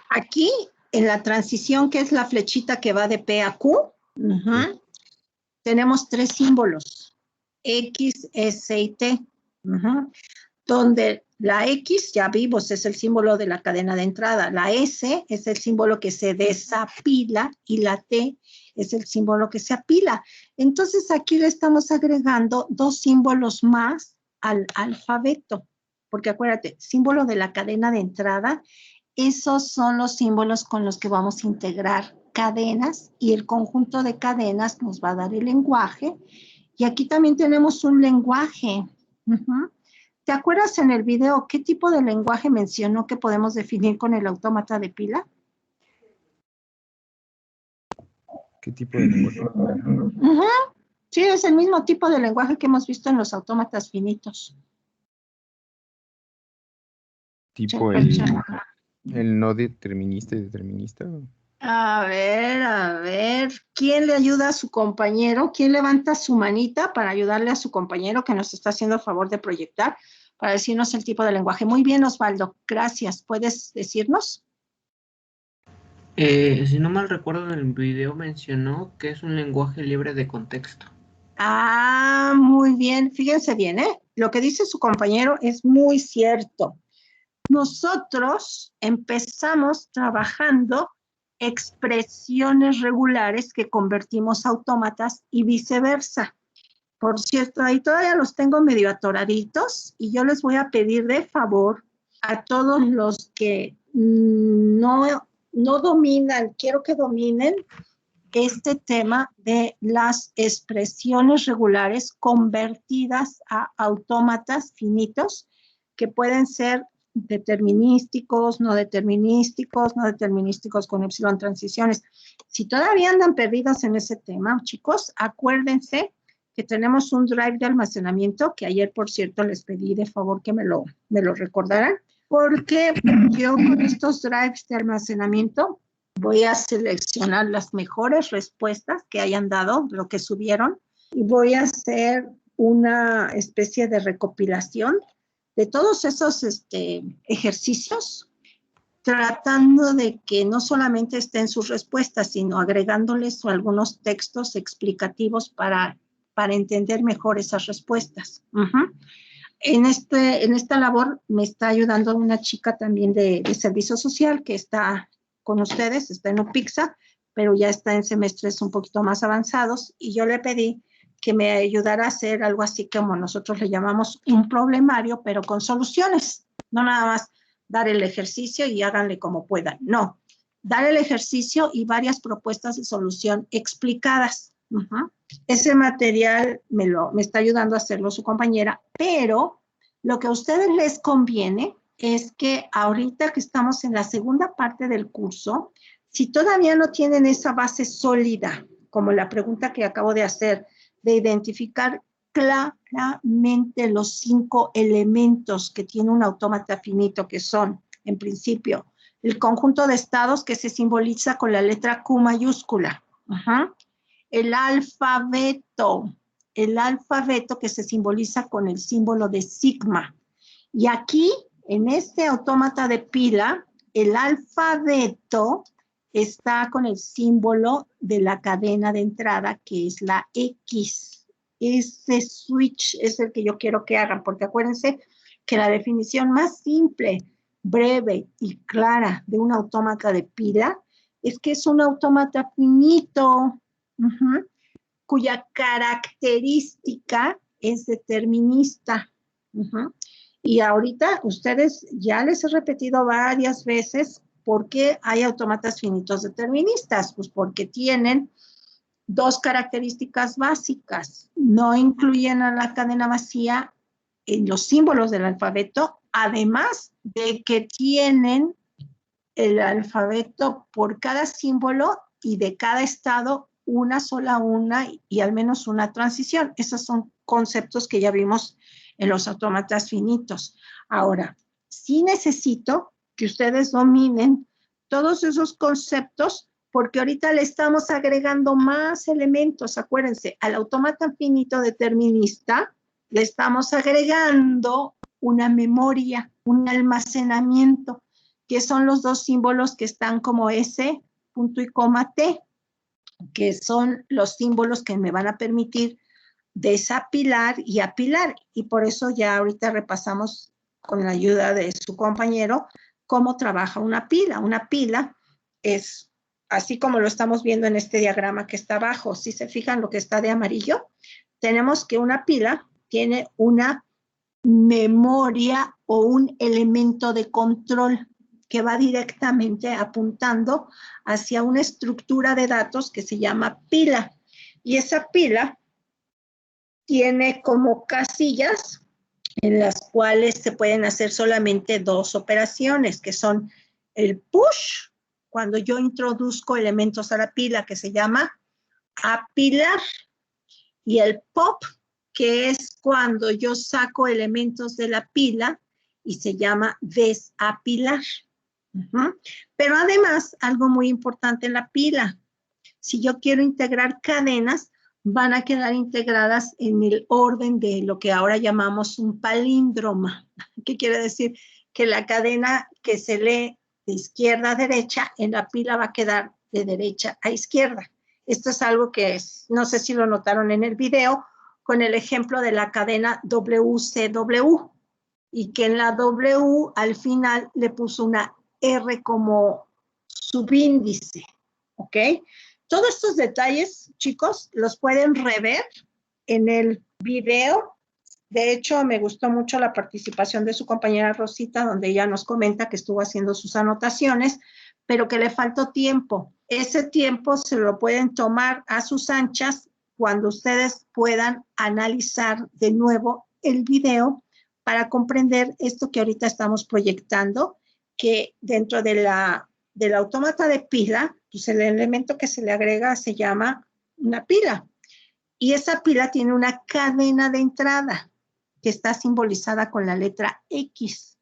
[SPEAKER 1] aquí en la transición, que es la flechita que va de P a Q, tenemos tres símbolos, X, S y T, donde la X, ya vimos, es el símbolo de la cadena de entrada, la S es el símbolo que se desapila y la T es el símbolo que se apila. Entonces aquí le estamos agregando dos símbolos más al alfabeto, porque acuérdate, símbolo de la cadena de entrada, esos son los símbolos con los que vamos a integrar cadenas y el conjunto de cadenas nos va a dar el lenguaje. Y aquí también tenemos un lenguaje. ¿Te acuerdas en el video qué tipo de lenguaje mencionó que podemos definir con el autómata de pila?
[SPEAKER 7] ¿Qué tipo de lenguaje?
[SPEAKER 1] Sí, es el mismo tipo de lenguaje que hemos visto en los autómatas finitos.
[SPEAKER 7] Tipo el no determinista y determinista.
[SPEAKER 1] A ver, ¿quién le ayuda a su compañero? ¿Quién levanta su manita para ayudarle a su compañero que nos está haciendo el favor de proyectar para decirnos el tipo de lenguaje? Muy bien, Osvaldo, gracias. ¿Puedes decirnos?
[SPEAKER 8] Si no mal recuerdo, en el video mencionó que es un lenguaje libre de contexto.
[SPEAKER 1] Ah, muy bien. Fíjense bien, ¿eh? Lo que dice su compañero es muy cierto. Nosotros empezamos trabajando expresiones regulares que convertimos a autómatas y viceversa. Por cierto, ahí todavía los tengo medio atoraditos y yo les voy a pedir de favor a todos los que no dominan, quiero que dominen este tema de las expresiones regulares convertidas a autómatas finitos que pueden ser determinísticos, no determinísticos, no determinísticos con epsilon transiciones. Si todavía andan perdidos en ese tema, chicos, acuérdense que tenemos un drive de almacenamiento que ayer, por cierto, les pedí de favor que me lo recordaran, porque yo con estos drives de almacenamiento voy a seleccionar las mejores respuestas que hayan dado, lo que subieron, y voy a hacer una especie de recopilación de todos esos ejercicios, tratando de que no solamente estén sus respuestas, sino agregándoles algunos textos explicativos para entender mejor esas respuestas. En esta labor me está ayudando una chica también de servicio social que está con ustedes, está en UPIXA, pero ya está en semestres un poquito más avanzados, y yo le pedí que me ayudara a hacer algo así como nosotros le llamamos un problemario, pero con soluciones, no nada más dar el ejercicio y háganle como puedan, no, dar el ejercicio y varias propuestas de solución explicadas. Ese material me está ayudando a hacerlo su compañera, pero lo que a ustedes les conviene es que ahorita que estamos en la segunda parte del curso, si todavía no tienen esa base sólida, como la pregunta que acabo de hacer, de identificar claramente los 5 elementos que tiene un autómata finito, que son, en principio, el conjunto de estados que se simboliza con la letra Q mayúscula, el alfabeto que se simboliza con el símbolo de sigma. Y aquí, en este autómata de pila, el alfabeto está con el símbolo de la cadena de entrada, que es la X. Ese switch es el que yo quiero que hagan, porque acuérdense que la definición más simple, breve y clara de un autómata de pila es que es un autómata finito, cuya característica es determinista. Y ahorita ustedes ya les he repetido varias veces por qué hay autómatas finitos deterministas, pues porque tienen dos características básicas. No incluyen a la cadena vacía en los símbolos del alfabeto, además de que tienen el alfabeto por cada símbolo y de cada estado una sola y al menos una transición. Esos son conceptos que ya vimos en los autómatas finitos. Ahora, sí necesito que ustedes dominen todos esos conceptos porque ahorita le estamos agregando más elementos. Acuérdense, al autómata finito determinista le estamos agregando una memoria, un almacenamiento, que son los dos símbolos que están como S, punto y coma, T, que son los símbolos que me van a permitir desapilar y apilar. Y por eso ya ahorita repasamos con la ayuda de su compañero cómo trabaja una pila. Una pila es así como lo estamos viendo en este diagrama que está abajo. Si se fijan lo que está de amarillo, tenemos que una pila tiene una memoria o un elemento de control que va directamente apuntando hacia una estructura de datos que se llama pila. Y esa pila tiene como casillas en las cuales se pueden hacer solamente dos operaciones, que son el push, cuando yo introduzco elementos a la pila, que se llama apilar, y el pop, que es cuando yo saco elementos de la pila y se llama desapilar. Pero además, algo muy importante en la pila, si yo quiero integrar cadenas, van a quedar integradas en el orden de lo que ahora llamamos un palíndroma. ¿Qué quiere decir? Que la cadena que se lee de izquierda a derecha, en la pila va a quedar de derecha a izquierda. Esto es algo que no sé si lo notaron en el video, con el ejemplo de la cadena WCW, y que en la W al final le puso una R como subíndice, ¿ok? Todos estos detalles, chicos, los pueden rever en el video. De hecho, me gustó mucho la participación de su compañera Rosita, donde ella nos comenta que estuvo haciendo sus anotaciones, pero que le faltó tiempo. Ese tiempo se lo pueden tomar a sus anchas cuando ustedes puedan analizar de nuevo el video para comprender esto que ahorita estamos proyectando, que dentro del autómata de pila, pues el elemento que se le agrega se llama una pila. Y esa pila tiene una cadena de entrada que está simbolizada con la letra X.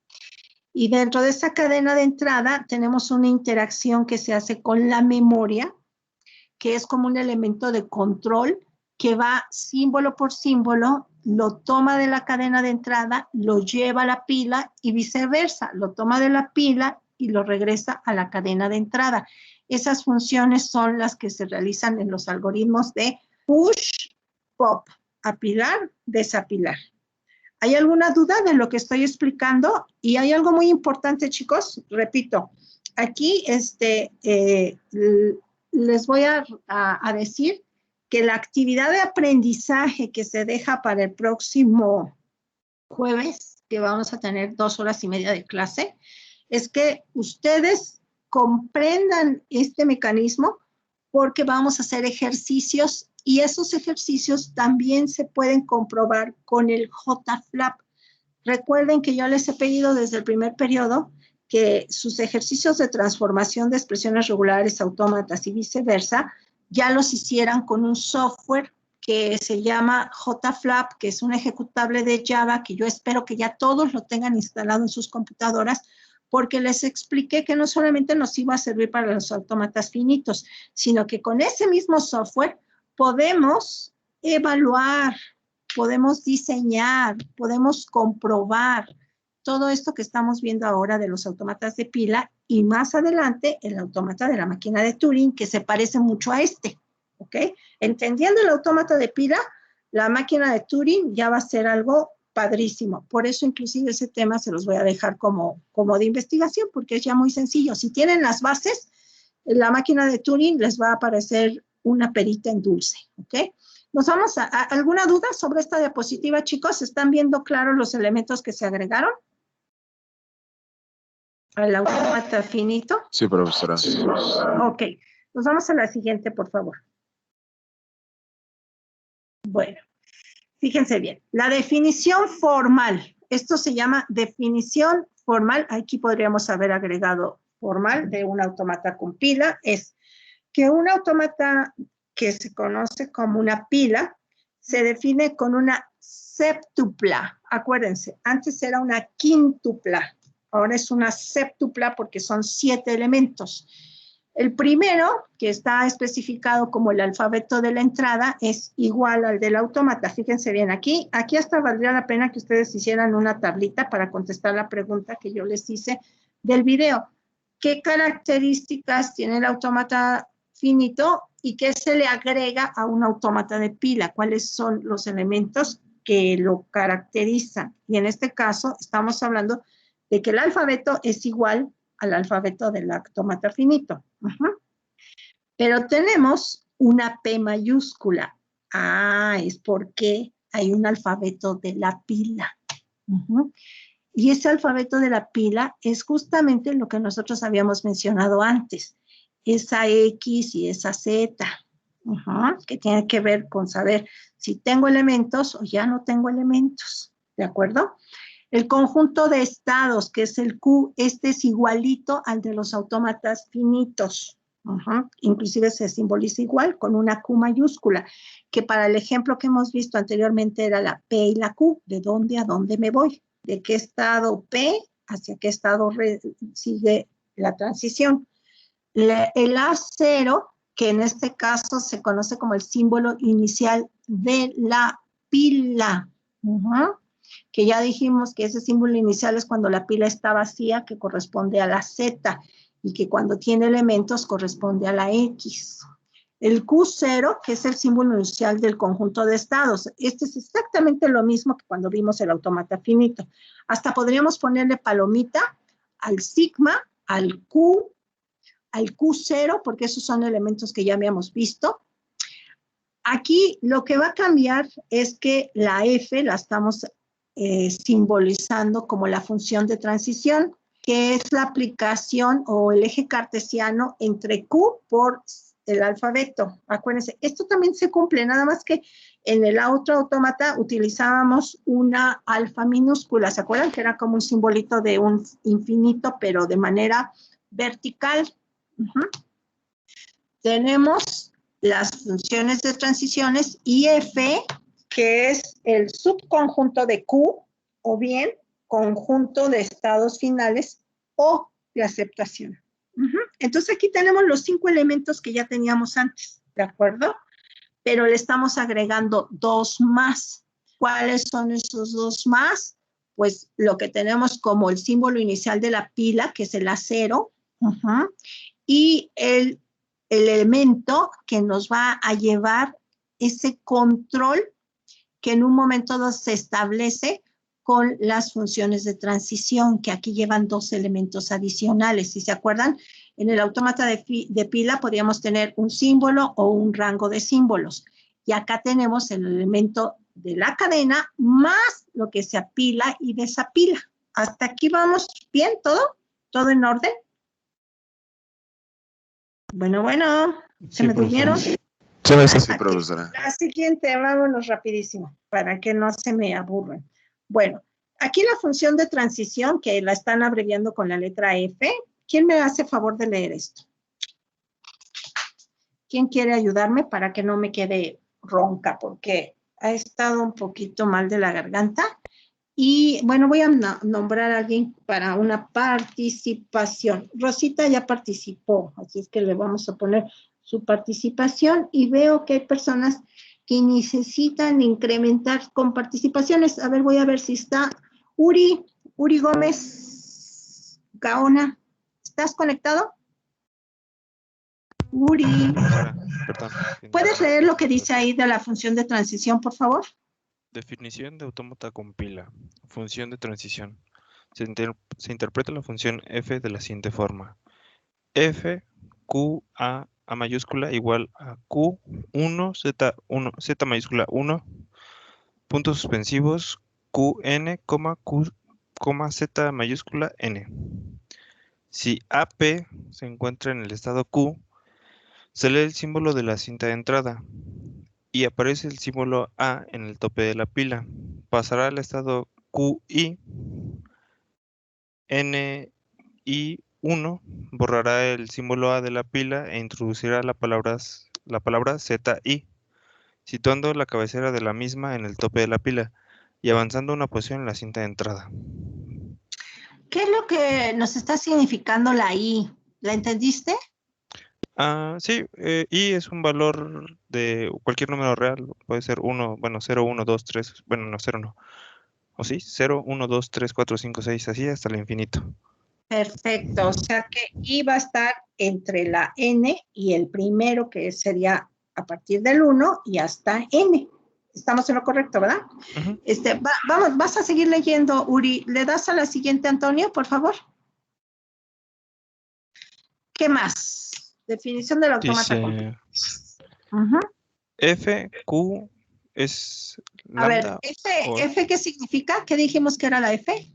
[SPEAKER 1] Y dentro de esa cadena de entrada tenemos una interacción que se hace con la memoria, que es como un elemento de control que va símbolo por símbolo, lo toma de la cadena de entrada, lo lleva a la pila y viceversa, lo toma de la pila y lo regresa a la cadena de entrada. Esas funciones son las que se realizan en los algoritmos de push, pop, apilar, desapilar. ¿Hay alguna duda de lo que estoy explicando? Y hay algo muy importante, chicos, repito, aquí les voy a decir que la actividad de aprendizaje que se deja para el próximo jueves, que vamos a tener 2 horas y media de clase, es que ustedes comprendan este mecanismo porque vamos a hacer ejercicios y esos ejercicios también se pueden comprobar con el JFLAP. Recuerden que yo les he pedido desde el primer periodo que sus ejercicios de transformación de expresiones regulares, autómatas y viceversa, ya los hicieran con un software que se llama JFLAP, que es un ejecutable de Java, que yo espero que ya todos lo tengan instalado en sus computadoras, porque les expliqué que no solamente nos iba a servir para los autómatas finitos, sino que con ese mismo software podemos evaluar, podemos diseñar, podemos comprobar todo esto que estamos viendo ahora de los autómatas de pila y más adelante el autómata de la máquina de Turing, que se parece mucho a este, ¿ok? Entendiendo el autómata de pila, la máquina de Turing ya va a ser algo padrísimo. Por eso inclusive ese tema se los voy a dejar como de investigación, porque es ya muy sencillo. Si tienen las bases, la máquina de Turing les va a aparecer una perita en dulce, ¿ok? Nos vamos a ¿alguna duda sobre esta diapositiva, chicos? ¿Están viendo claros los elementos que se agregaron al autómata finito?
[SPEAKER 9] Sí, profesora.
[SPEAKER 1] Ok, nos vamos a la siguiente, por favor. Bueno, fíjense bien, la definición formal, esto se llama definición formal, aquí podríamos haber agregado formal de un autómata con pila, es que un autómata que se conoce como una pila se define con una séptupla. Acuérdense, antes era una quíntupla, ahora es una séptupla porque son 7 elementos. El primero, que está especificado como el alfabeto de la entrada, es igual al del autómata. Fíjense bien, aquí hasta valdría la pena que ustedes hicieran una tablita para contestar la pregunta que yo les hice del video. ¿Qué características tiene el autómata finito y qué se le agrega a un autómata de pila? ¿Cuáles son los elementos que lo caracterizan? Y en este caso estamos hablando de que el alfabeto es igual al alfabeto del autómata finito. Pero tenemos una P mayúscula. Es porque hay un alfabeto de la pila. Y ese alfabeto de la pila es justamente lo que nosotros habíamos mencionado antes. Esa X y esa Z, que tiene que ver con saber si tengo elementos o ya no tengo elementos. ¿De acuerdo? El conjunto de estados, que es el Q, este es igualito al de los autómatas finitos. Inclusive se simboliza igual con una Q mayúscula, que para el ejemplo que hemos visto anteriormente era la P y la Q, de dónde a dónde me voy, de qué estado P hacia qué estado sigue la transición. El A0, que en este caso se conoce como el símbolo inicial de la pila, que ya dijimos que ese símbolo inicial es cuando la pila está vacía, que corresponde a la Z, y que cuando tiene elementos corresponde a la X. El Q0, que es el símbolo inicial del conjunto de estados. Este es exactamente lo mismo que cuando vimos el autómata finito. Hasta podríamos ponerle palomita al sigma, al Q0, porque esos son elementos que ya habíamos visto. Aquí lo que va a cambiar es que la F la estamos simbolizando como la función de transición, que es la aplicación o el eje cartesiano entre Q por el alfabeto. Acuérdense, esto también se cumple, nada más que en el otro autómata utilizábamos una alfa minúscula. ¿Se acuerdan? Que era como un simbolito de un infinito, pero de manera vertical. Tenemos las funciones de transiciones y F, que es el subconjunto de Q, o bien conjunto de estados finales o de aceptación. Entonces aquí tenemos los 5 elementos que ya teníamos antes, ¿de acuerdo? Pero le estamos agregando 2 más. ¿Cuáles son esos 2 más? Pues lo que tenemos como el símbolo inicial de la pila, que es el A0, y el elemento que nos va a llevar ese control que en un momento dado se establece con las funciones de transición, que aquí llevan 2 elementos adicionales. Si se acuerdan, en el autómata de pila podríamos tener un símbolo o un rango de símbolos. Y acá tenemos el elemento de la cadena más lo que se apila y desapila. ¿Hasta aquí vamos bien todo? ¿Todo en orden? Bueno, ¿se
[SPEAKER 6] Sí,
[SPEAKER 1] me durmieron?
[SPEAKER 6] profesora.
[SPEAKER 2] Sí, profesora.
[SPEAKER 1] La siguiente, vámonos rapidísimo, para que no se me aburran. Bueno, aquí la función de transición, que la están abreviando con la letra F. ¿Quién me hace favor de leer esto? ¿Quién quiere ayudarme para que no me quede ronca? Porque ha estado un poquito mal de la garganta. Y bueno, voy a nombrar a alguien para una participación. Rosita ya participó, así es que le vamos a poner su participación y veo que hay personas que necesitan incrementar con participaciones. A ver, voy a ver si está Uri Gómez Gaona. ¿Estás conectado? Uri.
[SPEAKER 9] Perdón.
[SPEAKER 1] ¿Puedes leer lo que dice ahí de la función de transición, por favor?
[SPEAKER 9] Definición de autómata con pila. Función de transición. Se interpreta la función f de la siguiente forma. F, Q, A mayúscula igual a Q, 1, Z mayúscula 1, puntos suspensivos, QN, Q, Z mayúscula N. Si AP se encuentra en el estado Q, se lee el símbolo de la cinta de entrada. y aparece el símbolo A en el tope de la pila. Pasará al estado QI, NI1, borrará el símbolo A de la pila e introducirá la palabra ZI, situando la cabecera de la misma en el tope de la pila y avanzando una posición en la cinta de entrada.
[SPEAKER 1] ¿Qué es lo que nos está significando la I? ¿La entendiste?
[SPEAKER 9] Sí, I es un valor de cualquier número real, puede ser 1, bueno, 0, 1, 2, 3, bueno, no, 0 no. ¿O sí? 0, 1, 2, 3, 4, 5, 6, así hasta el infinito.
[SPEAKER 1] Perfecto, o sea que I va a estar entre la N y el primero, que sería a partir del 1 y hasta N. Estamos en lo correcto, ¿verdad?
[SPEAKER 9] Ujú.
[SPEAKER 1] Vamos, vas a seguir leyendo, Uri. ¿Le das a la siguiente, Antonio, por favor? ¿Qué más? Definición del autómata.
[SPEAKER 9] Dice
[SPEAKER 1] Ujú.
[SPEAKER 9] F, Q es
[SPEAKER 1] A ver,
[SPEAKER 9] lambda.
[SPEAKER 1] F, ¿qué significa? ¿Qué dijimos que era la F?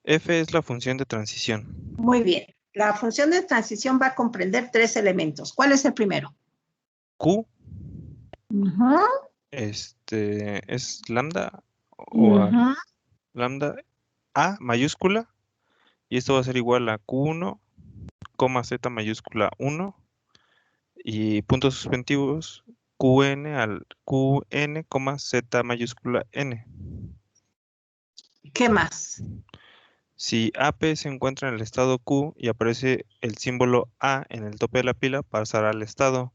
[SPEAKER 9] F es la función de transición.
[SPEAKER 1] Muy bien. La función de transición va a comprender 3 elementos. ¿Cuál es el primero?
[SPEAKER 9] Q
[SPEAKER 1] Ujú,
[SPEAKER 9] es lambda o
[SPEAKER 1] ujú.
[SPEAKER 9] lambda A mayúscula, y esto va a ser igual a Q1, Z mayúscula 1 y puntos suspensivos QN al QN, Z mayúscula N.
[SPEAKER 1] ¿Qué más?
[SPEAKER 9] Si AP se encuentra en el estado Q y aparece el símbolo A en el tope de la pila, pasará al estado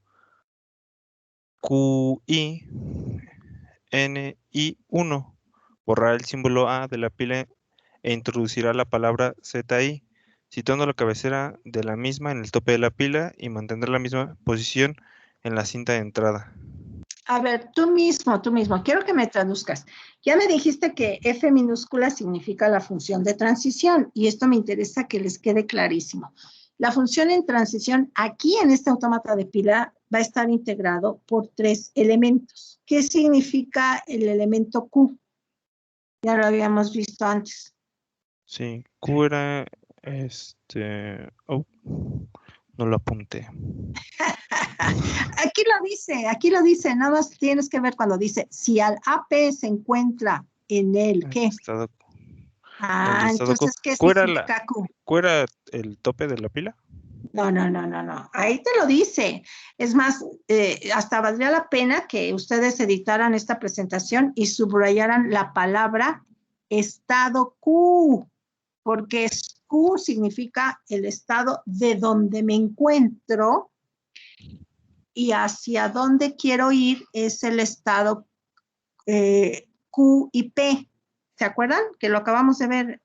[SPEAKER 9] QI NI1, borrar el símbolo A de la pila e introducirá la palabra ZI, situando la cabecera de la misma en el tope de la pila y mantendrá la misma posición en la cinta de entrada.
[SPEAKER 1] A ver, tú mismo, quiero que me traduzcas. Ya me dijiste que F minúscula significa la función de transición y esto me interesa que les quede clarísimo. La función en transición aquí en este autómata de pila va a estar integrado por 3 elementos. ¿Qué significa el elemento Q? Ya lo habíamos visto antes.
[SPEAKER 9] Sí, Q era no lo apunté.
[SPEAKER 1] Aquí lo dice, nada más tienes que ver cuando dice, si al AP se encuentra en el ¿qué?
[SPEAKER 9] Estado,
[SPEAKER 1] Entonces, ¿qué
[SPEAKER 9] Q era
[SPEAKER 1] significa Q?
[SPEAKER 9] ¿Q era el tope de la pila?
[SPEAKER 1] No. Ahí te lo dice. Es más, hasta valdría la pena que ustedes editaran esta presentación y subrayaran la palabra estado Q, porque Q significa el estado de donde me encuentro y hacia dónde quiero ir es el estado Q y P. ¿Se acuerdan? Que lo acabamos de ver.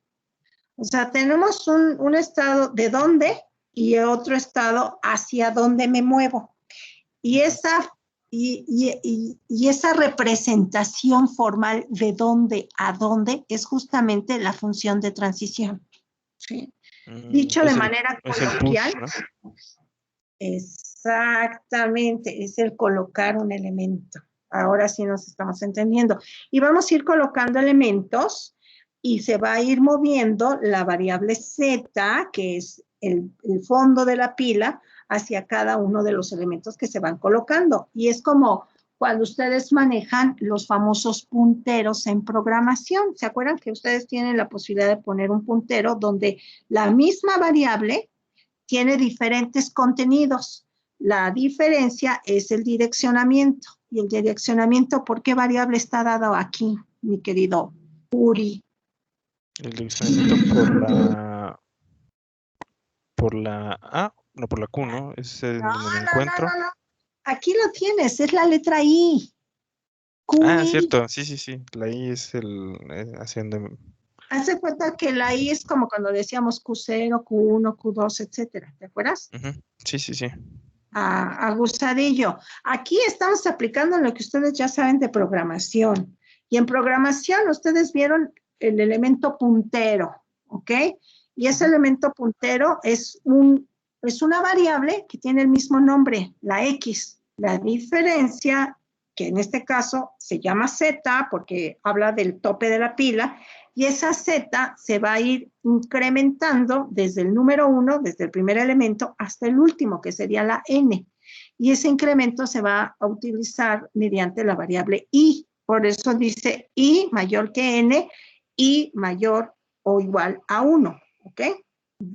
[SPEAKER 1] O sea, tenemos un estado de dónde y otro estado hacia dónde me muevo. Y esa representación formal de dónde a dónde es justamente la función de transición. ¿Sí? Dicho de manera coloquial,
[SPEAKER 9] ¿no?
[SPEAKER 1] Exactamente, es el colocar un elemento. Ahora sí nos estamos entendiendo. Y vamos a ir colocando elementos y se va a ir moviendo la variable Z, que es el fondo de la pila, hacia cada uno de los elementos que se van colocando. Y es como cuando ustedes manejan los famosos punteros en programación. ¿Se acuerdan que ustedes tienen la posibilidad de poner un puntero donde la misma variable tiene diferentes contenidos? La diferencia es el direccionamiento. Y el direccionamiento, ¿por qué variable está dado aquí, mi querido Uri?
[SPEAKER 9] El direccionamiento por la A, no por la Q, ¿no? Es donde me encuentro.
[SPEAKER 1] No. Aquí lo tienes, es la letra I. QI.
[SPEAKER 9] Cierto, sí. La I es hacia donde.
[SPEAKER 1] Hace cuenta que la I es como cuando decíamos Q0, Q1, Q2, etcétera. ¿Te acuerdas?
[SPEAKER 9] Sí.
[SPEAKER 1] Agusadillo. Aquí estamos aplicando lo que ustedes ya saben de programación. Y en programación ustedes vieron el elemento puntero, ¿ok? Y ese elemento puntero es una variable que tiene el mismo nombre, la X. La diferencia, que en este caso se llama Z porque habla del tope de la pila, y esa Z se va a ir incrementando desde el número 1, desde el primer elemento, hasta el último, que sería la N. y ese incremento se va a utilizar mediante la variable i. Por eso dice i mayor que n, i mayor o igual a 1, ¿ok?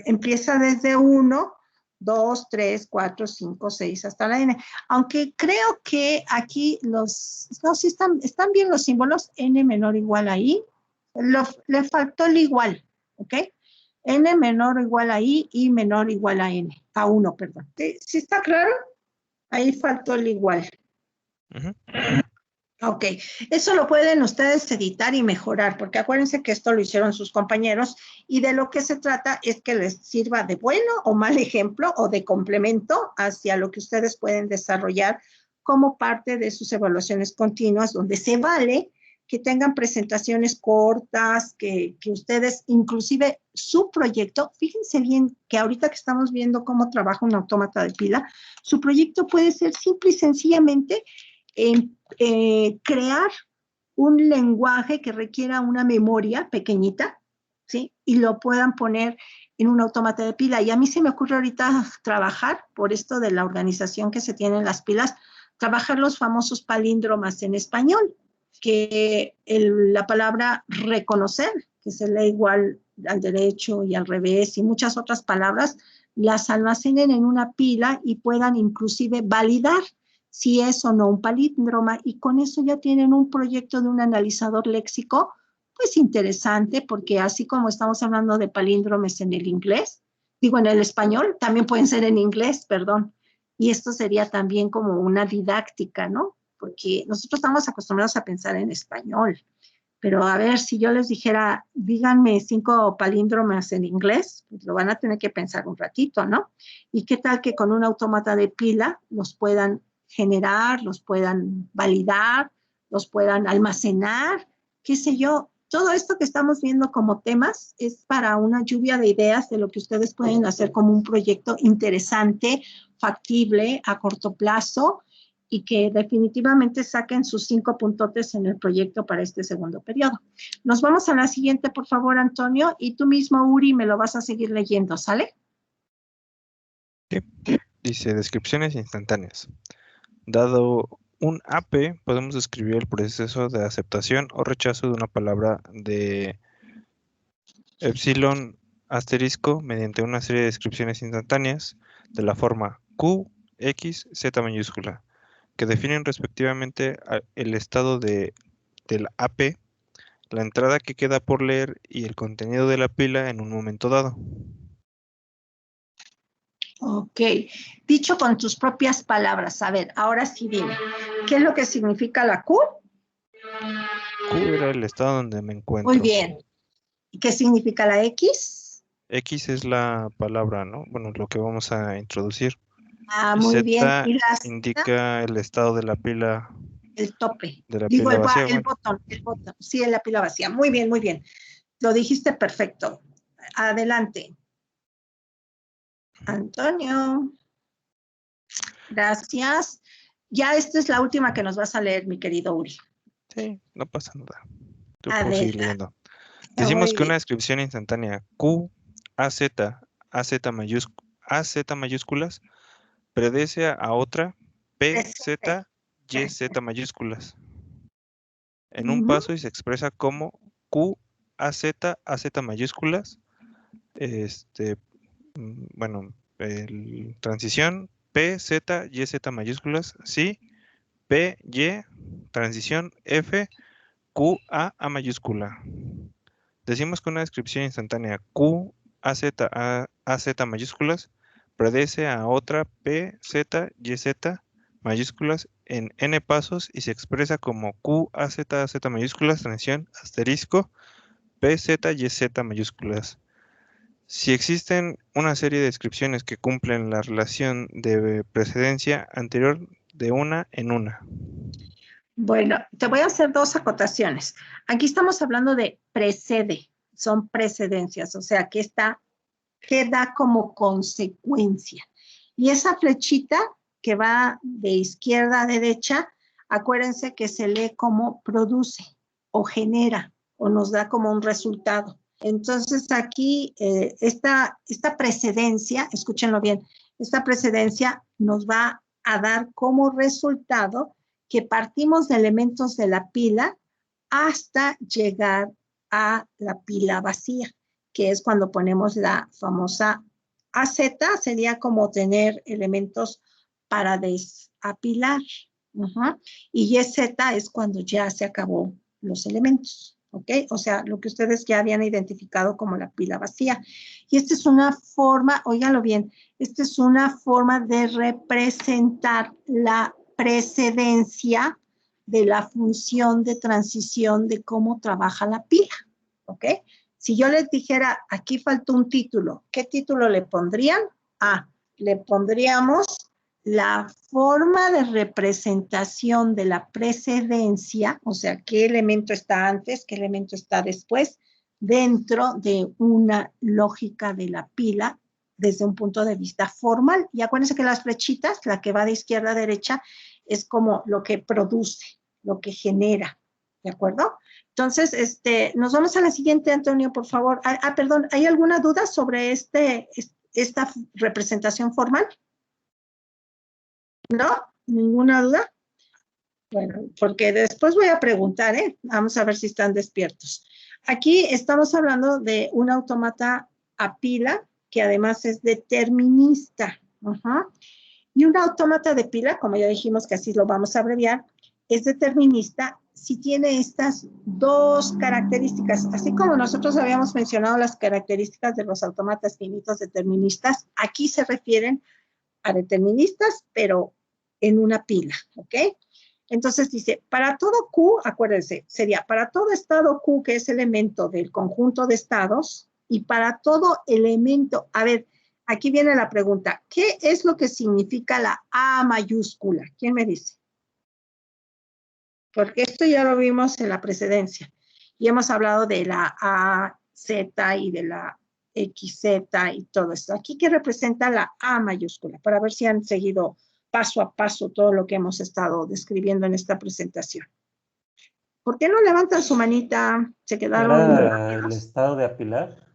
[SPEAKER 1] Empieza desde 1, 2, 3, 4, 5, 6 hasta la n. Aunque creo que aquí no, sí están bien los símbolos, n menor o igual a i. Le faltó el igual, ¿ok? N menor o igual a i menor o igual a n, a 1, perdón. ¿Sí está claro? Ahí faltó el igual.
[SPEAKER 9] Ujú.
[SPEAKER 1] Ok, eso lo pueden ustedes editar y mejorar, porque acuérdense que esto lo hicieron sus compañeros y de lo que se trata es que les sirva de bueno o mal ejemplo o de complemento hacia lo que ustedes pueden desarrollar como parte de sus evaluaciones continuas, donde se vale que tengan presentaciones cortas, que ustedes, inclusive su proyecto, fíjense bien que ahorita que estamos viendo cómo trabaja un autómata de pila, su proyecto puede ser simple y sencillamente crear un lenguaje que requiera una memoria pequeñita, ¿sí? Y lo puedan poner en un autómata de pila. Y a mí se me ocurre ahorita trabajar, por esto de la organización que se tienen las pilas, trabajar los famosos palíndromas en español, que la palabra reconocer, que se lee igual al derecho y al revés, y muchas otras palabras, las almacenen en una pila y puedan inclusive validar si es o no un palíndroma, y con eso ya tienen un proyecto de un analizador léxico, pues interesante, porque así como estamos hablando de palíndromes en el inglés, digo en el español, también pueden ser en inglés, perdón, y esto sería también como una didáctica, ¿no? Porque nosotros estamos acostumbrados a pensar en español, pero a ver, si yo les dijera, díganme 5 palíndromas en inglés, pues lo van a tener que pensar un ratito, ¿no? ¿Y qué tal que con un autómata de pila los puedan generar, los puedan validar, los puedan almacenar, qué sé yo? Todo esto que estamos viendo como temas es para una lluvia de ideas de lo que ustedes pueden hacer como un proyecto interesante, factible, a corto plazo, y que definitivamente saquen sus 5 puntotes en el proyecto para este segundo periodo. Nos vamos a la siguiente, por favor, Antonio, y tú mismo, Uri, me lo vas a seguir leyendo, ¿sale?
[SPEAKER 9] Sí. Dice descripciones instantáneas. Dado un AP, podemos describir el proceso de aceptación o rechazo de una palabra de epsilon asterisco mediante una serie de descripciones instantáneas de la forma Q, X, Z mayúscula, que definen respectivamente el estado del AP, la entrada que queda por leer y el contenido de la pila en un momento dado.
[SPEAKER 1] Ok, dicho con tus propias palabras, a ver, ahora sí dime, ¿qué es lo que significa la Q?
[SPEAKER 9] Q era el estado donde me encuentro.
[SPEAKER 1] Muy bien. ¿Y qué significa la X?
[SPEAKER 9] X es la palabra, ¿no? Bueno, lo que vamos a introducir.
[SPEAKER 1] Ah,
[SPEAKER 9] Y
[SPEAKER 1] muy
[SPEAKER 9] Z
[SPEAKER 1] bien. ¿Y la Z?
[SPEAKER 9] indica el estado de la pila.
[SPEAKER 1] El tope.
[SPEAKER 9] De la
[SPEAKER 1] Digo,
[SPEAKER 9] pila vacía.
[SPEAKER 1] el botón. Sí, en la pila vacía. Muy bien, muy bien. Lo dijiste perfecto. Adelante. Antonio. Gracias. Ya esta es la última que nos vas a leer, mi querido Uri.
[SPEAKER 9] Sí, no pasa nada. Tú puedes seguir leyendo.
[SPEAKER 1] Muy
[SPEAKER 9] Decimos que
[SPEAKER 1] bien.
[SPEAKER 9] una descripción instantánea Q, AZ mayúsculas predece a otra PZ, YZ mayúsculas en un paso y se expresa como Q, AZ mayúsculas, bueno, transición PZ, YZ mayúsculas, sí, PY, transición F, QA mayúscula. Decimos que una descripción instantánea Q, AZ mayúsculas predece a otra P, Z, YZ mayúsculas en N pasos y se expresa como Q, AZ mayúsculas, transición, asterisco, P, Z, YZ mayúsculas. Si existen una serie de descripciones que cumplen la relación de precedencia anterior de una en una.
[SPEAKER 1] Bueno, te voy a hacer 2 acotaciones. Aquí estamos hablando de precede, son precedencias, o sea, que da como consecuencia. Y esa flechita que va de izquierda a derecha, acuérdense que se lee como produce o genera o nos da como un resultado. Entonces aquí esta precedencia, escúchenlo bien, esta precedencia nos va a dar como resultado que partimos de elementos de la pila hasta llegar a la pila vacía, que es cuando ponemos la famosa AZ, sería como tener elementos para desapilar. Y YZ es cuando ya se acabó los elementos, ¿ok? O sea, lo que ustedes ya habían identificado como la pila vacía. Y esta es una forma, óiganlo bien, esta es una forma de representar la precedencia de la función de transición de cómo trabaja la pila, ¿ok? Si yo les dijera, aquí faltó un título, ¿qué título le pondrían? Le pondríamos la forma de representación de la precedencia, o sea, qué elemento está antes, qué elemento está después, dentro de una lógica de la pila desde un punto de vista formal. Y acuérdense que las flechitas, la que va de izquierda a derecha, es como lo que produce, lo que genera, ¿de acuerdo? Entonces, nos vamos a la siguiente, Antonio, por favor. Perdón, ¿hay alguna duda sobre esta representación formal? ¿No? ¿Ninguna duda? Bueno, porque después voy a preguntar, ¿eh? Vamos a ver si están despiertos. Aquí estamos hablando de un autómata a pila, que además es determinista. Y un autómata de pila, como ya dijimos que así lo vamos a abreviar, es determinista si tiene estas dos características. Así como nosotros habíamos mencionado las características de los autómatas finitos deterministas, aquí se refieren a deterministas, pero en una pila, ¿ok? Entonces dice, para todo Q, acuérdense, sería para todo estado Q, que es elemento del conjunto de estados, y para todo elemento, a ver, aquí viene la pregunta, ¿qué es lo que significa la A mayúscula? ¿Quién me dice? Porque esto ya lo vimos en la precedencia, y hemos hablado de la AZ y de la XZ y todo esto. Aquí, ¿qué representa la A mayúscula? Para ver si han seguido paso a paso todo lo que hemos estado describiendo en esta presentación. ¿Por qué no levantan su manita? ¿Se quedaron
[SPEAKER 10] ¿Era el estado de apilar?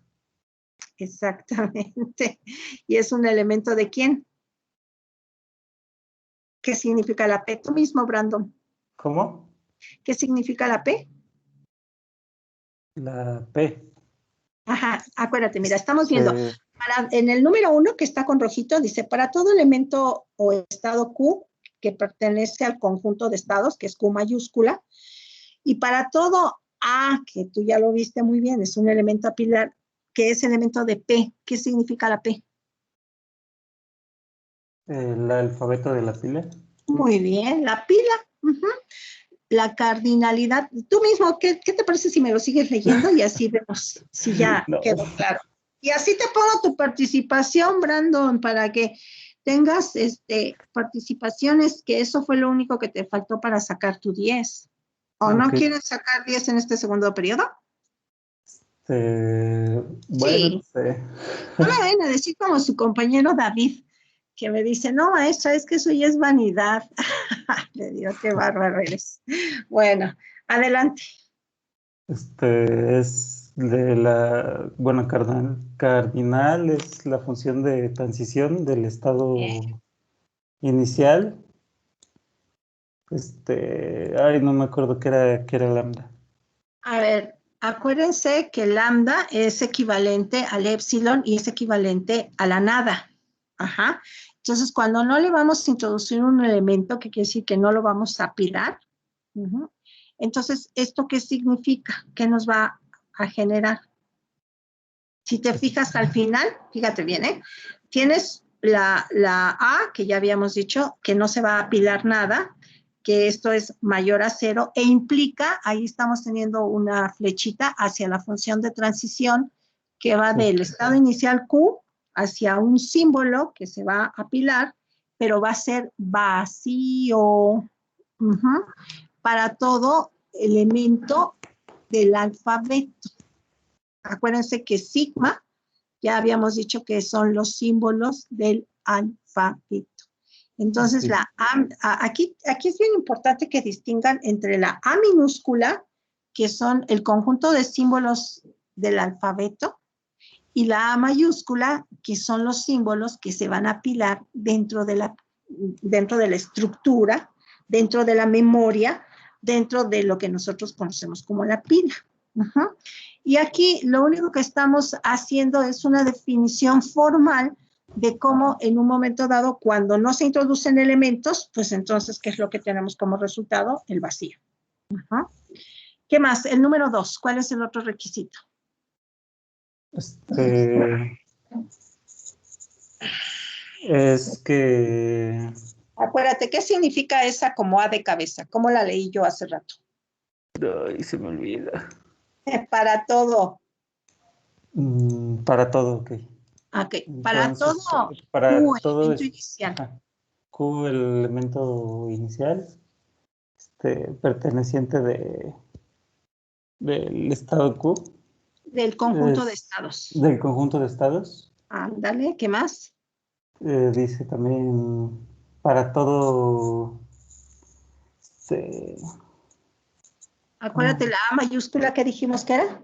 [SPEAKER 1] Exactamente. ¿Y es un elemento de quién? ¿Qué significa la P? Tú mismo, Brandon.
[SPEAKER 10] ¿Cómo?
[SPEAKER 1] ¿Qué significa la P?
[SPEAKER 10] La P.
[SPEAKER 1] Ajá, acuérdate, mira, estamos viendo, en el número 1 que está con rojito, dice, para todo elemento o estado Q que pertenece al conjunto de estados, que es Q mayúscula, y para todo A, que tú ya lo viste muy bien, es un elemento apilar, que es elemento de P. ¿Qué significa la P?
[SPEAKER 10] El alfabeto de la pila.
[SPEAKER 1] Muy bien, la pila. La cardinalidad. Tú mismo, ¿qué te parece si me lo sigues leyendo? Y así vemos si ya quedó claro. Y así te pongo tu participación, Brandon, para que tengas participaciones, que eso fue lo único que te faltó para sacar tu 10. ¿O no quieres sacar 10 en este segundo periodo?
[SPEAKER 10] Bueno,
[SPEAKER 1] sí.
[SPEAKER 10] No sé.
[SPEAKER 1] No me vayan a decir como su compañero David, que me dice, no, maestra, es que eso ya es vanidad. Le digo, qué bárbaro eres. Bueno, adelante.
[SPEAKER 10] Es de la, bueno, cardinal es la función de transición del estado inicial. No me acuerdo qué era lambda.
[SPEAKER 1] A ver, acuérdense que lambda es equivalente al epsilon y es equivalente a la nada. Ajá. Entonces, cuando no le vamos a introducir un elemento, que quiere decir que no lo vamos a apilar, entonces, ¿esto qué significa? ¿Qué nos va a generar? Si te fijas al final, fíjate bien, tienes la A, que ya habíamos dicho, que no se va a apilar nada, que esto es mayor a 0, e implica, ahí estamos teniendo una flechita hacia la función de transición, que va del estado inicial Q hacia un símbolo que se va a apilar, pero va a ser vacío para todo elemento del alfabeto. Acuérdense que sigma, ya habíamos dicho que son los símbolos del alfabeto. Entonces, aquí es bien importante que distingan entre la A minúscula, que son el conjunto de símbolos del alfabeto, y la A mayúscula, que son los símbolos que se van a apilar dentro de dentro de la estructura, dentro de la memoria, dentro de lo que nosotros conocemos como la pila. Ajá. Y aquí lo único que estamos haciendo es una definición formal de cómo en un momento dado, cuando no se introducen elementos, pues entonces, ¿qué es lo que tenemos como resultado? El vacío. Ajá. ¿Qué más? El número 2, ¿cuál es el otro requisito?
[SPEAKER 10] Es que
[SPEAKER 1] Acuérdate, ¿qué significa esa como A de cabeza? ¿Cómo la leí yo hace rato?
[SPEAKER 10] ay, se me olvida.
[SPEAKER 1] Para todo.
[SPEAKER 10] Para todo, ok.
[SPEAKER 1] Ok, para
[SPEAKER 10] Entonces,
[SPEAKER 1] todo.
[SPEAKER 10] para
[SPEAKER 1] Q,
[SPEAKER 10] todo
[SPEAKER 1] elemento
[SPEAKER 10] es
[SPEAKER 1] inicial.
[SPEAKER 10] ajá, Q, el elemento inicial, perteneciente del estado Q,
[SPEAKER 1] Del conjunto de
[SPEAKER 10] es
[SPEAKER 1] estados.
[SPEAKER 10] del conjunto de estados.
[SPEAKER 1] Ándale, ¿qué más?
[SPEAKER 10] Dice también para todo, este,
[SPEAKER 1] Acuérdate la A mayúscula que dijimos que era.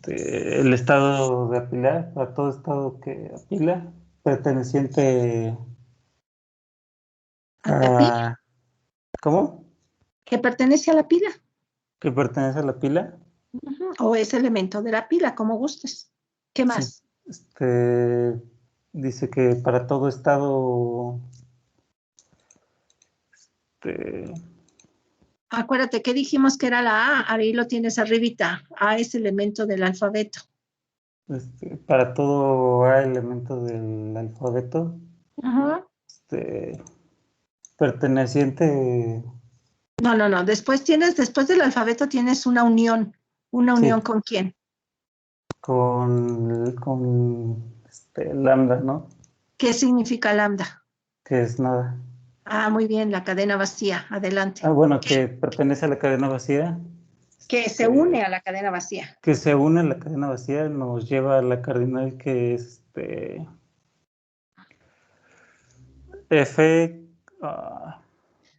[SPEAKER 10] el estado de apilar, para todo estado que apila, perteneciente
[SPEAKER 1] ¿A la pila?
[SPEAKER 10] a, ¿cómo?
[SPEAKER 1] Que pertenece a la pila.
[SPEAKER 10] Que pertenece a la pila.
[SPEAKER 1] Ujú. O es elemento de la pila, como gustes. ¿Qué
[SPEAKER 10] Sí,
[SPEAKER 1] más?
[SPEAKER 10] dice que para todo estado, este,
[SPEAKER 1] Acuérdate que dijimos que era la A, ahí lo tienes arribita. A es elemento del alfabeto.
[SPEAKER 10] para todo A elemento del alfabeto,
[SPEAKER 1] Ajá.
[SPEAKER 10] perteneciente,
[SPEAKER 1] No. Después del alfabeto tienes una unión. ¿Una unión
[SPEAKER 10] sí,
[SPEAKER 1] con quién?
[SPEAKER 10] con lambda, ¿no?
[SPEAKER 1] ¿Qué significa lambda?
[SPEAKER 10] Que es nada.
[SPEAKER 1] Ah, muy bien, la cadena vacía. Adelante.
[SPEAKER 10] Bueno, que pertenece a la cadena vacía,
[SPEAKER 1] Que se une a la cadena vacía.
[SPEAKER 10] que se une a la cadena vacía, nos lleva a la cardinal que es F.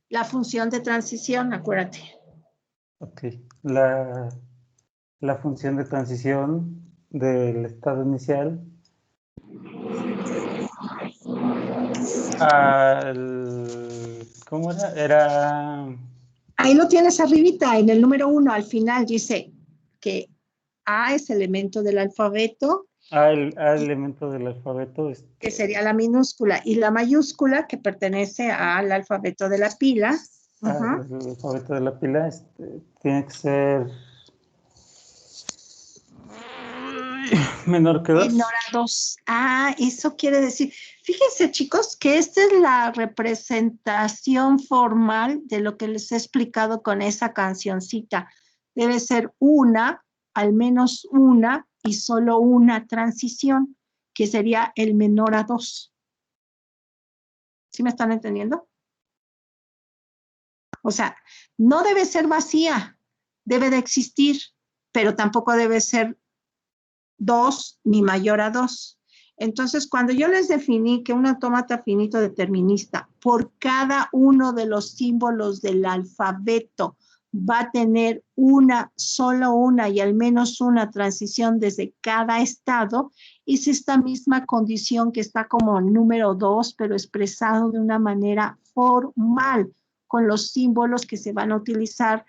[SPEAKER 1] La función de transición, acuérdate.
[SPEAKER 10] Ok, la función de transición del estado inicial ¿cómo era? Era
[SPEAKER 1] Ahí lo tienes arribita, en el número 1, al final dice que A es elemento del alfabeto,
[SPEAKER 10] el elemento del alfabeto.
[SPEAKER 1] que sería la minúscula, y la mayúscula, que pertenece al alfabeto de la pila. Ajá.
[SPEAKER 10] El alfabeto de la pila tiene que ser menor que 2.
[SPEAKER 1] Menor a 2. Ah, eso quiere decir, fíjense chicos, que esta es la representación formal de lo que les he explicado con esa cancioncita. Debe ser una, al menos una, y solo una transición, que sería el menor a 2. ¿Sí me están entendiendo? O sea, no debe ser vacía, debe de existir, pero tampoco debe ser 2 ni mayor a 2. Entonces, cuando yo les definí que un autómata finito determinista por cada uno de los símbolos del alfabeto va a tener solo una y al menos una transición desde cada estado, es esta misma condición que está como número 2, pero expresado de una manera formal, con los símbolos que se van a utilizar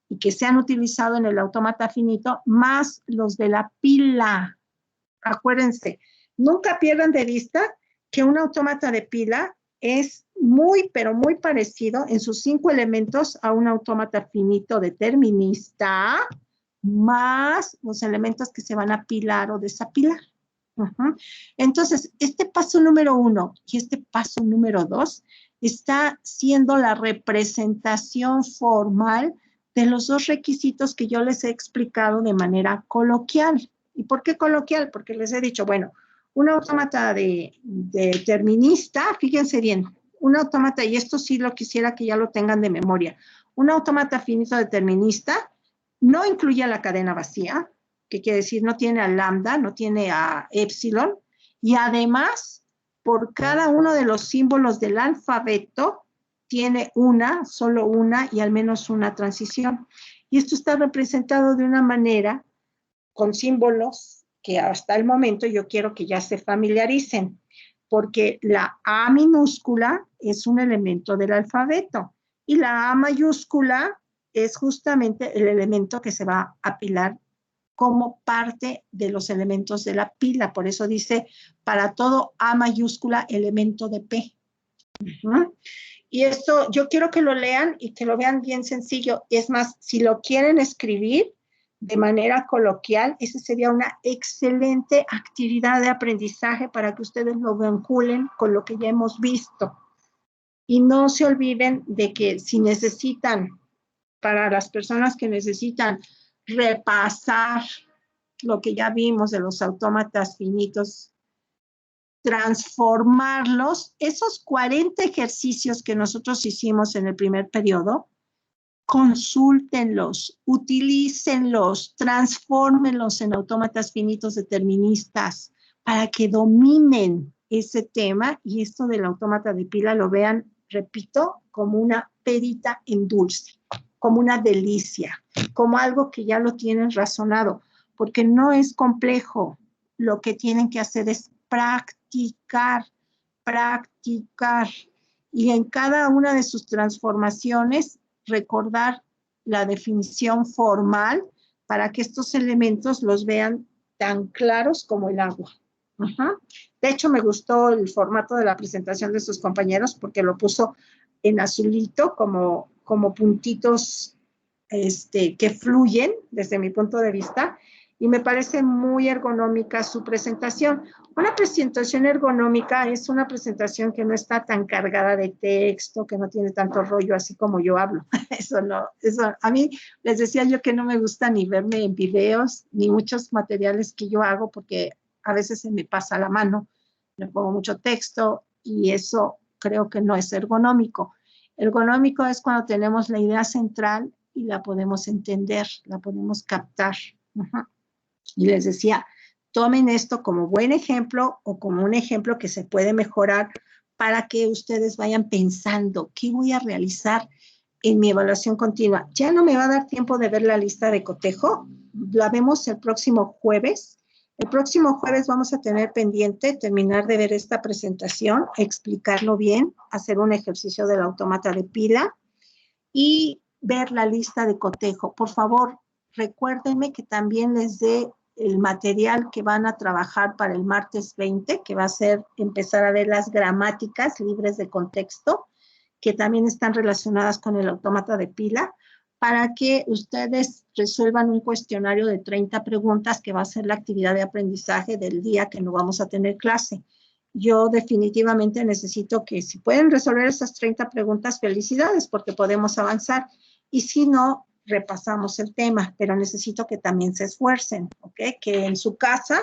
[SPEAKER 1] y que se han utilizado en el autómata finito, más los de la pila. Acuérdense, nunca pierdan de vista que un autómata de pila es muy, pero muy parecido en sus 5 elementos a un autómata finito determinista, más los elementos que se van a apilar o desapilar. Uh-huh. Entonces, este paso número 1 y este paso número 2 está siendo la representación formal de los 2 requisitos que yo les he explicado de manera coloquial. ¿Y por qué coloquial? Porque les he dicho, bueno, un autómata de determinista, fíjense bien, un autómata, y esto sí lo quisiera que ya lo tengan de memoria, un autómata finito determinista no incluye a la cadena vacía, que quiere decir no tiene a lambda, no tiene a epsilon, y además, por cada uno de los símbolos del alfabeto, tiene solo una y al menos una transición. Y esto está representado de una manera con símbolos que hasta el momento yo quiero que ya se familiaricen. porque la A minúscula es un elemento del alfabeto y la A mayúscula es justamente el elemento que se va a apilar como parte de los elementos de la pila. Por eso dice, para todo A mayúscula, elemento de P. Y esto yo quiero que lo lean y que lo vean bien sencillo. Es más, si lo quieren escribir de manera coloquial, esa sería una excelente actividad de aprendizaje para que ustedes lo vinculen con lo que ya hemos visto. Y no se olviden de que si necesitan, para las personas que necesitan repasar lo que ya vimos de los autómatas finitos, transformarlos, esos 40 ejercicios que nosotros hicimos en el primer periodo, consúltenlos, utilícenlos, transfórmenlos en autómatas finitos deterministas para que dominen ese tema y esto del autómata de pila lo vean, repito, como una perita en dulce, como una delicia, como algo que ya lo tienen razonado, porque no es complejo. Lo que tienen que hacer es practicar, practicar. Y en cada una de sus transformaciones, recordar la definición formal para que estos elementos los vean tan claros como el agua. De hecho, me gustó el formato de la presentación de sus compañeros porque lo puso en azulito como puntitos que fluyen desde mi punto de vista y me parece muy ergonómica su presentación. Una presentación ergonómica es una presentación que no está tan cargada de texto, que no tiene tanto rollo así como yo hablo. Eso no, eso a mí les decía yo que no me gusta ni verme en videos, ni muchos materiales que yo hago porque a veces se me pasa la mano, le pongo mucho texto y eso creo que no es ergonómico. Ergonómico es cuando tenemos la idea central y la podemos entender, la podemos captar. Y les decía, tomen esto como buen ejemplo o como un ejemplo que se puede mejorar para que ustedes vayan pensando, ¿qué voy a realizar en mi evaluación continua? Ya no me va a dar tiempo de ver la lista de cotejo, la vemos el próximo jueves. El próximo jueves vamos a tener pendiente terminar de ver esta presentación, explicarlo bien, hacer un ejercicio del autómata de pila y ver la lista de cotejo. Por favor, recuérdenme que también les dé el material que van a trabajar para el martes 20, que va a ser empezar a ver las gramáticas libres de contexto, que también están relacionadas con el autómata de pila, para que ustedes resuelvan un cuestionario de 30 preguntas que va a ser la actividad de aprendizaje del día que no vamos a tener clase. Yo definitivamente necesito que si pueden resolver esas 30 preguntas, felicidades, porque podemos avanzar. Y si no, repasamos el tema, pero necesito que también se esfuercen, ¿ok? Que en su casa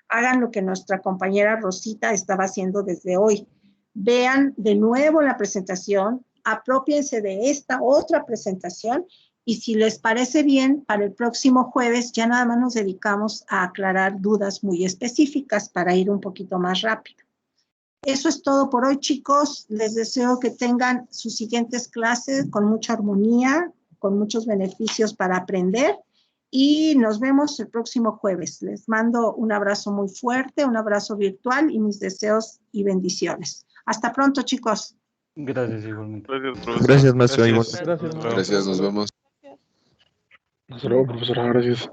[SPEAKER 1] hagan lo que nuestra compañera Rosita estaba haciendo desde hoy. Vean de nuevo la presentación, apropiense de esta otra presentación y si les parece bien, para el próximo jueves ya nada más nos dedicamos a aclarar dudas muy específicas para ir un poquito más rápido. Eso es todo por hoy, chicos. Les deseo que tengan sus siguientes clases con mucha armonía, con muchos beneficios para aprender y nos vemos el próximo jueves. Les mando un abrazo muy fuerte, un abrazo virtual y mis deseos y bendiciones. Hasta pronto, chicos.
[SPEAKER 10] Gracias, igualmente.
[SPEAKER 2] Gracias, profesor.
[SPEAKER 7] Gracias, maestro.
[SPEAKER 2] Gracias.
[SPEAKER 7] Igualmente.
[SPEAKER 11] Gracias, nos vemos.
[SPEAKER 12] Hasta luego, profesora. Gracias.